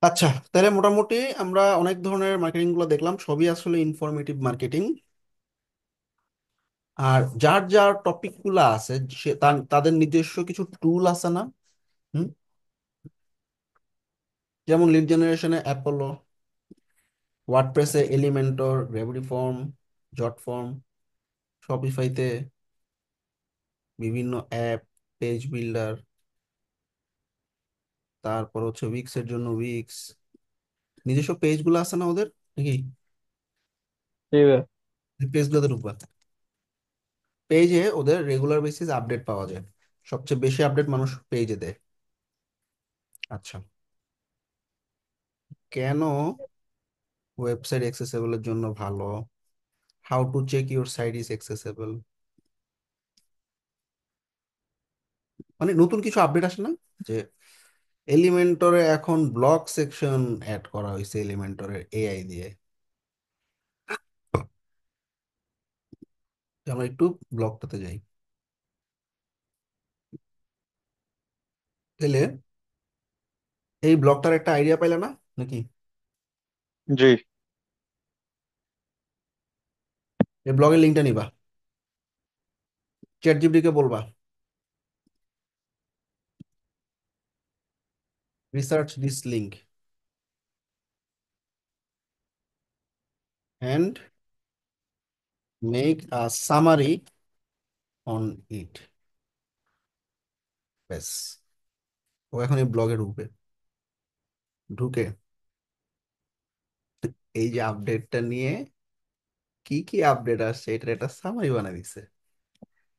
আচ্ছা, তাহলে মোটামুটি আমরা অনেক ধরনের মার্কেটিং গুলো দেখলাম, সবই আসলে ইনফরমেটিভ মার্কেটিং। আর যার যার টপিক গুলো আছে তাদের নিজস্ব কিছু টুল আছে না? হুম, যেমন লিড জেনারেশনে অ্যাপোলো, ওয়ার্ডপ্রেসে এলিমেন্টর, গ্র্যাভিটি ফর্ম, জট ফর্ম, শপিফাইতে বিভিন্ন অ্যাপ, পেজ বিল্ডার, তারপর হচ্ছে উইক্স এর জন্য উইক্স। নিজস্ব পেজ গুলো আছে না ওদের নাকি? জি ভাই। পেজগুলোতে ঢুকবা, পেজে ওদের রেগুলার বেসিস আপডেট পাওয়া যায়। সবচেয়ে বেশি আপডেট মানুষ পেজে দেয়। আচ্ছা, কেন ওয়েবসাইট অ্যাক্সেসেবলের জন্য ভালো? How to check your site is accessible. মানে নতুন কিছু আপডেট আসে না, যে এলিমেন্টরে এখন ব্লক সেকশন অ্যাড করা হয়েছে এলিমেন্টরের এআই দিয়ে। তো আমরা একটু ব্লকটাতে যাই, তাহলে এই ব্লকটার একটা আইডিয়া পাইলে না নাকি? জি। এই ব্লগের লিঙ্কটা নিবা, চ্যাট জিপিটি কে বলবা research this link and make a summary on it. ব্যাস, ও এখন এই ব্লগে ঢুকবে, ঢুকে এই যে আপডেটটা নিয়ে কি কি আপডেট আসছে এটার একটা সামারি বানাই দিচ্ছে।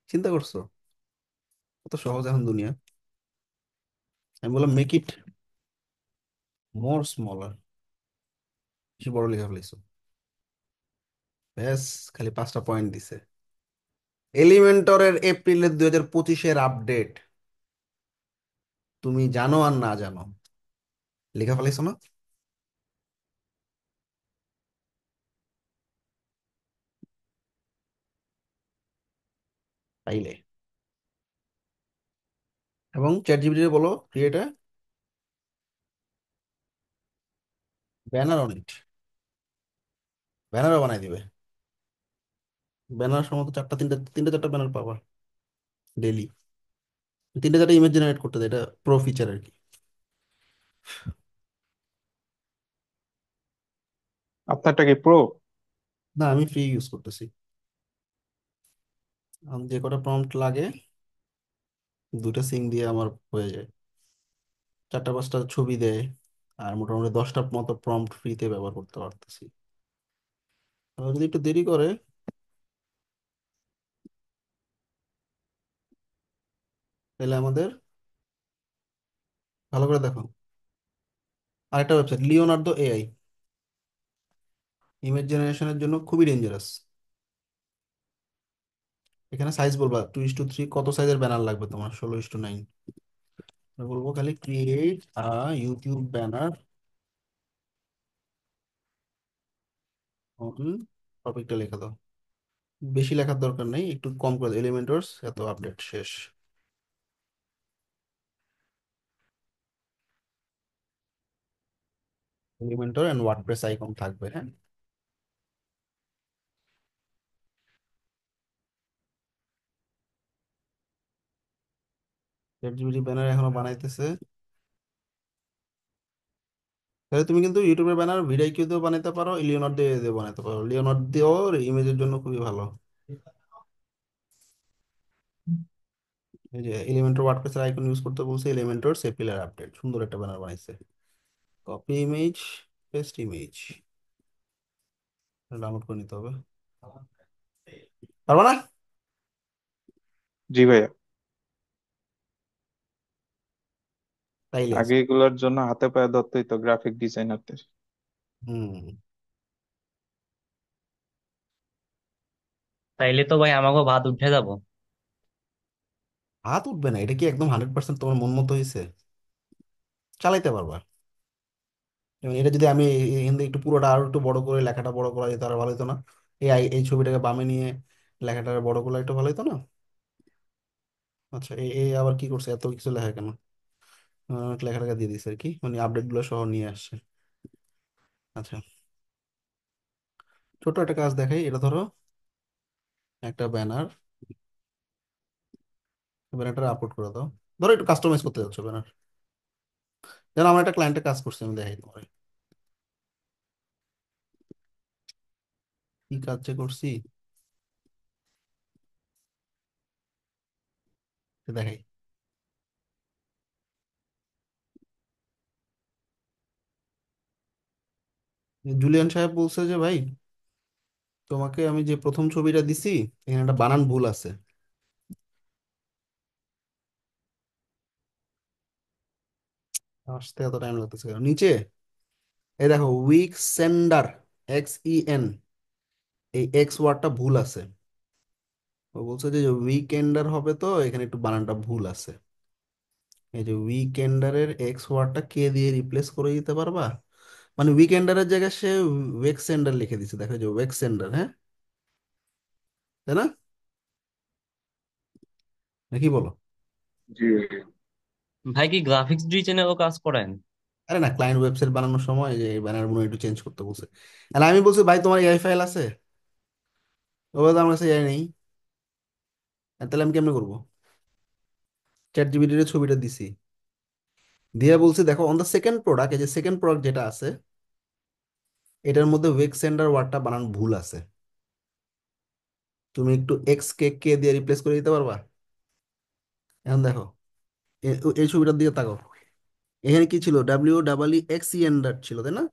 চিন্তা করছো কত সহজ এখন দুনিয়া? আমি বললাম মেক ইট মোর স্মলার, বেশি বড় লেখা ফেলেছো। ব্যাস, খালি 5টা পয়েন্ট দিছে। এলিমেন্টরের এপ্রিলের 2025-এর আপডেট, তুমি জানো আর না জানো, লেখা ফেলাইছো না? তাইলে এবং চ্যাট জিপিটি বলো create a banner on it, ব্যানারও বানাই দিবে। ব্যানার সম্ভবত চারটা, তিনটা তিনটা চারটা ব্যানার পাবা ডেলি। তিনটা চারটা ইমেজ জেনারেট করতে দেয়, এটা প্রো ফিচার আর কি। আপনারটা কি প্রো? না, আমি ফ্রি ইউজ করতেছি। যে কটা প্রম্পট লাগে দুটো সিং দিয়ে আমার হয়ে যায়, 4টা 5টা ছবি দেয়, আর মোটামুটি 10টার মতো প্রম্পট ফ্রিতে ব্যবহার করতে পারতেছি। আর যদি একটু দেরি করে তাহলে আমাদের, ভালো করে দেখো, আরেকটা ওয়েবসাইট লিওনার্দো এআই, ইমেজ জেনারেশনের জন্য খুবই ডেঞ্জারাস। এখানে সাইজ বলবা 2:3, কত সাইজের ব্যানার লাগবে তোমার? 16:9। বলবো খালি create a YouTube banner on, টপিকটা লিখে দাও। বেশি লেখার দরকার নেই, একটু কম করে এলিমেন্টস এত আপডেট শেষ। এলিমেন্টর এন্ড ওয়ার্ডপ্রেস আইকন থাকবে, হ্যাঁ। চ্যাটজিপিটি ব্যানার এখনো বানাইতেছে। তাহলে তুমি কিন্তু ইউটিউবের ব্যানার ভিডিও দিয়েও বানাতে পারো, লিওনার্দ দিয়ে বানাতে পারো। লিওনার্দ দিয়েও ইমেজের জন্য খুবই ভালো। এই যে এলিমেন্টর ওয়ার্ডপ্রেসের আইকন ইউজ করতে বলছে, এলিমেন্টর সেপিলার আপডেট, সুন্দর একটা ব্যানার বানাইছে। Copy image, paste image, download করে নিতে হবে। পারবা না? জি ভাইয়া। তাইলে আগে এগুলোর জন্য হাতে পায়ে ধরতেই তো গ্রাফিক ডিজাইনারদের। হুম, তাইলে তো ভাই আমাকেও ভাত উঠে যাব। হাত উঠবে না, এটা কি একদম 100% তোমার মন মতো হয়েছে? চালাইতে পারবা। যেমন এটা যদি আমি এখান থেকে একটু পুরোটা আরো একটু বড় করে লেখাটা বড় করা যেত আর ভালো হতো না? এই ছবিটাকে বামে নিয়ে লেখাটা বড় করলে একটু ভালো হতো না? আচ্ছা, এই এই আবার কি করছে, এত কিছু লেখা কেন? লেখাটাকে দিয়ে দিছে আর কি, মানে আপডেট গুলো সহ নিয়ে আসছে। আচ্ছা, ছোট একটা কাজ দেখাই, এটা ধরো একটা ব্যানার, ব্যানারটা আপলোড করে দাও। ধরো একটু কাস্টমাইজ করতে যাচ্ছ ব্যানার, যেন আমার একটা ক্লায়েন্টের কাজ করছে, আমি দেখাই তোমার কি কাজ যে করছি, এটা দেখাই। জুলিয়ান সাহেব বলছে যে ভাই, তোমাকে আমি যে প্রথম ছবিটা দিছি এখানে একটা বানান ভুল আছে। আসতে এত টাইম লাগতেছে কেন? নিচে এই দেখো উইক সেন্ডার, XEN, এই এক্স ওয়ার্ডটা ভুল আছে। ও বলছে যে উইকেন্ডার হবে, তো এখানে একটু বানানটা ভুল আছে। এই যে উইকেন্ডারের এক্স ওয়ার্ডটা কে দিয়ে রিপ্লেস করে দিতে পারবা? মানে উইকেন্ডারের জায়গায় সে ওয়েক্সেন্ডার লিখে দিচ্ছে, দেখো এই যে ওয়েক্সেন্ডার, হ্যাঁ, তাই না? নাকি বলো? জি। ভাই কি গ্রাফিক্স ডিজাইনেরও কাজ করেন? আরে না, ক্লায়েন্ট ওয়েবসাইট বানানোর সময় যে ব্যানার গুলো একটু চেঞ্জ করতে বলছে, আর আমি বলছি ভাই তোমার এআই ফাইল আছে? ও বলে, আমার কাছে এআই নেই। তাহলে আমি কেমনে করবো? চ্যাট জিপিটির ছবিটা দিছি, দিয়ে বলছি দেখো অন দ্য সেকেন্ড প্রোডাক্ট, এই যে সেকেন্ড প্রোডাক্ট যেটা আছে এটার মধ্যে ওয়েক্সেন্ডার ওয়ার্ডটা বানান ভুল আছে, তুমি একটু এক্স কে কে দিয়ে রিপ্লেস করে দিতে পারবা? এখন দেখো এই ছবিটার দিকে তাকাও, এখানে কি ছিল, W double E x E N dot ছিল, তাই না?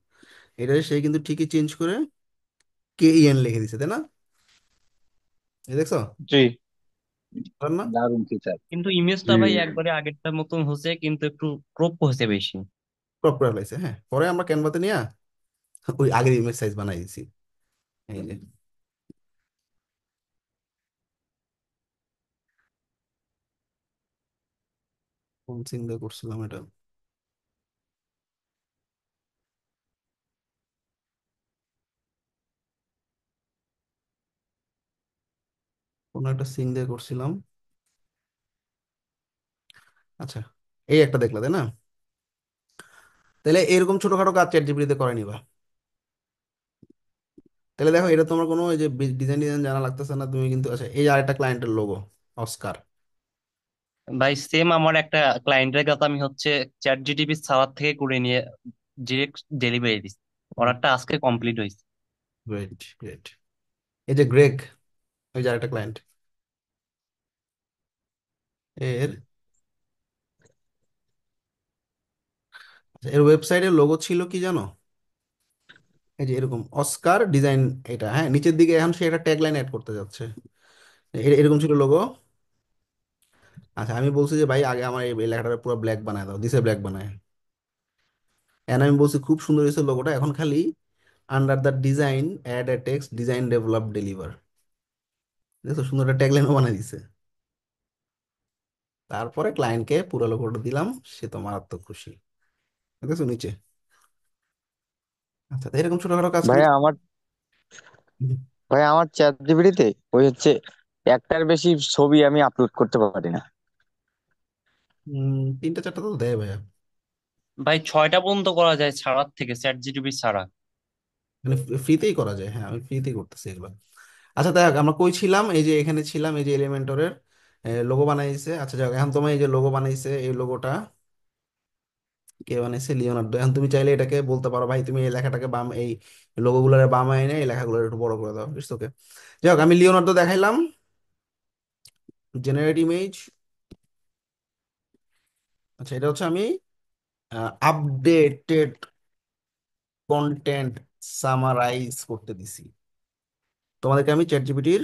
এটা সে কিন্তু ঠিকই চেঞ্জ করে কে ই এন লিখে দিছে, তাই না? এই দেখছো? জি। পারেন না? দারুণ ফিচার। কিন্তু ইমেজটা জি। ভাই একবারে আগেরটার মতন হচ্ছে, কিন্তু একটু ক্রপ হয়েছে বেশি। ক্রপ করে ফেলাইছে, হ্যাঁ, পরে আমরা ক্যানভাতে নিয়ে ওই আগের ইমেজ সাইজ বানাই দিছি। এই যে কোন চিন্তা করছিলাম এটা, কোন একটা সিন দিয়ে করছিলাম। আচ্ছা, এই একটা দেখলা তাই না? তাহলে এরকম ছোটখাটো কাজ চ্যাট জিপিটিতে করে নিবা। তাহলে দেখো এটা তোমার কোনো এই যে ডিজাইন ডিজাইন জানা লাগতেছে না তুমি কিন্তু। আচ্ছা, এই যে আরেকটা ক্লায়েন্টের লোগো, অস্কার। ভাই সেম আমার একটা ক্লায়েন্টের কাছে আমি হচ্ছে চ্যাট জিটিপি সার্ভার থেকে করে নিয়ে ডিরেক্ট ডেলিভারি দিচ্ছি। অর্ডারটা আজকে কমপ্লিট হয়েছে। Great great. এই যে গ্রেগ, ওই যে আরেকটা ক্লায়েন্ট, এর এর ওয়েবসাইটের লোগো ছিল কি জানো? এই যে এরকম অস্কার ডিজাইন, এটা হ্যাঁ নিচের দিকে এখন সে একটা ট্যাগ লাইন অ্যাড করতে যাচ্ছে, এরকম ছিল লোগো। আচ্ছা, আমি বলছি যে ভাই আগে আমার এই লেখাটা পুরো ব্ল্যাক বানায় দাও, দিছে ব্ল্যাক বানায়। এন্ড আমি বলছি খুব সুন্দর হয়েছে লোগোটা, এখন খালি under the design add a text design develop deliver, দেখছো সুন্দর একটা ট্যাগ লাইনও বানাই দিছে। তারপরে ক্লায়েন্টকে পুরো লোগোটা দিলাম, সে তো মারাত্মক খুশি, দেখছো নিচে। আচ্ছা, তো এরকম ছোটখাটো কাজ কিন্তু। ভাইয়া আমার ভাইয়া আমার চ্যাট জিপিটিতে ওই হচ্ছে একটার বেশি ছবি আমি আপলোড করতে পারি না। তিনটা চারটা তো দেয় ভাইয়া, ভাই 6টা পর্যন্ত করা যায় ছাড়ার থেকে, চ্যাট জিটিপি ছাড়া। মানে ফ্রিতেই করা যায়, হ্যাঁ আমি ফ্রিতেই করতেছি এগুলো। আচ্ছা দেখ, আমরা কই ছিলাম, এই যে এখানে ছিলাম, এই যে এলিমেন্টরের লোগো বানাইছে। আচ্ছা যাক, এখন তোমার এই যে লোগো বানাইছে, এই লোগোটা কে বানাইছে? লিওনার্দো। এখন তুমি চাইলে এটাকে বলতে পারো ভাই তুমি এই লেখাটাকে বাম, এই লোগো গুলোর বাম এনে এই লেখাগুলো একটু বড় করে দাও, ইটস ওকে। যাই হোক, আমি লিওনার্দো দেখাইলাম, জেনারেট ইমেজ। আচ্ছা, এটা হচ্ছে আমি আপডেটেড কন্টেন্ট সামারাইজ করতে দিছি। তোমাদেরকে আমি চ্যাট জিপিটির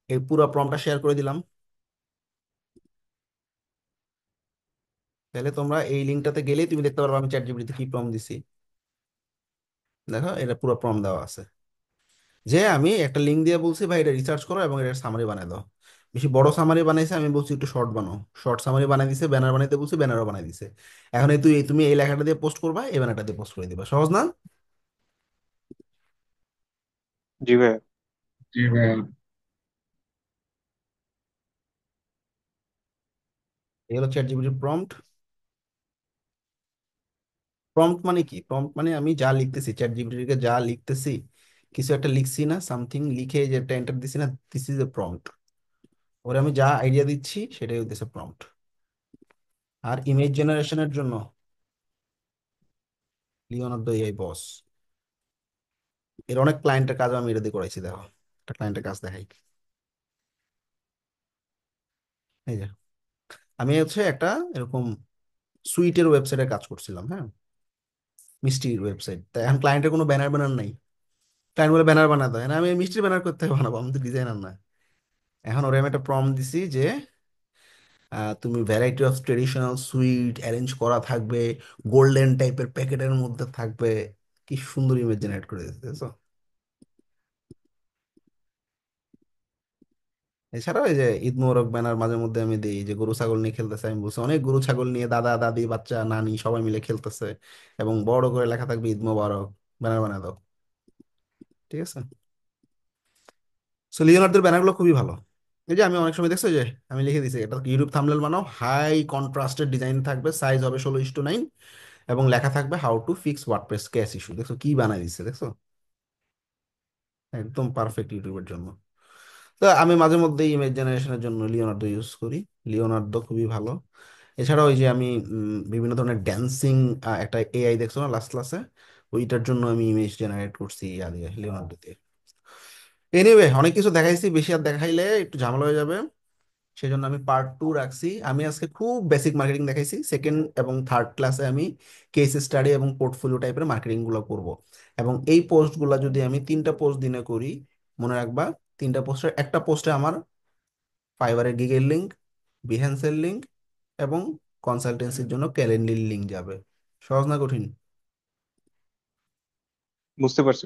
এই পুরো প্রম্পটটা শেয়ার করে দিলাম, তাহলে তোমরা এই লিঙ্কটাতে গেলেই তুমি দেখতে পারবে আমি চ্যাট জিপিটিতে কি প্রম্পট দিছি। দেখো এটা পুরো প্রম্পট দেওয়া আছে, যে আমি একটা লিঙ্ক দিয়ে বলছি ভাই এটা রিসার্চ করো এবং এটা সামারি বানায় দাও। বেশি বড় সামারি বানাইছে, আমি বলছি একটু শর্ট বানাও, শর্ট সামারি বানাই দিছে। ব্যানার বানাইতে বলছি, ব্যানারও বানাই দিছে। এখন এই তুমি এই লেখাটা দিয়ে পোস্ট করবা, এই ব্যানারটা দিয়ে পোস্ট করে দিবা, সহজ না? জি ভাইয়া। জি ভাইয়া। এই হলো চ্যাট জিপিটির প্রম্পট। প্রম্পট মানে কি? প্রম্পট মানে আমি যা লিখতেছি, চ্যাট জিপিটিকে যা লিখতেছি, কিছু একটা লিখছি না, সামথিং লিখে যে একটা এন্টার দিছি না, দিস ইজ এ প্রম্পট। ওরে আমি যা আইডিয়া দিচ্ছি সেটাই হচ্ছে প্রম্পট। আর ইমেজ জেনারেশনের জন্য লিওনার্দো এআই বস, এর অনেক ক্লায়েন্টের কাজ আমি এটা দিয়ে করাইছি। দেখো একটা ক্লায়েন্টের কাজ দেখাই, এই যে আমি হচ্ছে একটা এরকম সুইটের ওয়েবসাইটে কাজ করছিলাম, হ্যাঁ, মিষ্টির ওয়েবসাইট। তাই এখন ক্লায়েন্টের কোনো ব্যানার ব্যানার নাই, ক্লায়েন্ট বলে ব্যানার বানাতে হয় না, আমি মিষ্টির ব্যানার করতে বানাবো, আমি তো ডিজাইনার না। এখন ওরে আমি একটা প্রম্পট দিছি যে তুমি variety of traditional sweet arrange করা থাকবে, গোল্ডেন টাইপের প্যাকেটের মধ্যে থাকবে। কি সুন্দর ইমেজ জেনারেট করে দিতেছো, এছাড়াও এই যে ঈদ মোবারক ব্যানার মাঝে মধ্যে আমি দিই, যে গরু ছাগল নিয়ে খেলতেছে, আমি বলছি অনেক গরু ছাগল নিয়ে দাদা দাদি বাচ্চা নানি সবাই মিলে খেলতেছে, এবং বড় করে লেখা থাকবে ঈদ মোবারক, ব্যানার বানায় দাও। ঠিক আছে। সো লিওনার্দোর ব্যানারগুলো খুবই ভালো। এই যে আমি অনেক সময় দেখছো যে আমি লিখে দিছি এটা ইউটিউব থাম্বনেল বানাও, হাই কন্ট্রাস্টেড ডিজাইন থাকবে, সাইজ হবে 16:9, এবং লেখা থাকবে how to fix WordPress cash issue. দেখছো কি বানাই দিচ্ছে, দেখছো? একদম পারফেক্ট ইউটিউবের জন্য। তো আমি মাঝে মধ্যে ইমেজ জেনারেশনের জন্য লিওনার্দো ইউজ করি, লিওনার্দো খুবই ভালো। এছাড়াও ওই যে আমি বিভিন্ন ধরনের ড্যান্সিং একটা এআই দেখছো না লাস্ট ক্লাসে, ওইটার জন্য আমি ইমেজ জেনারেট করছি ইয়া দিয়ে, লিওনার্দো দিয়ে। এনিওয়ে অনেক কিছু দেখাইছি, বেশি আর দেখাইলে একটু ঝামেলা হয়ে যাবে, সেজন্য আমি পার্ট 2 রাখছি। আমি আজকে খুব বেসিক মার্কেটিং দেখাইছি, সেকেন্ড এবং থার্ড ক্লাসে আমি কেস স্টাডি এবং পোর্টফোলিও টাইপের মার্কেটিং গুলো করব। এবং এই পোস্ট গুলা যদি আমি 3টা পোস্ট দিনে করি, মনে রাখবা 3টা পোস্টের একটা পোস্টে আমার ফাইবারের গিগের লিঙ্ক, বিহেন্সের লিঙ্ক, এবং কনসালটেন্সির জন্য ক্যালেন্ডার লিঙ্ক যাবে। সহজ না কঠিন? বুঝতে পারছি।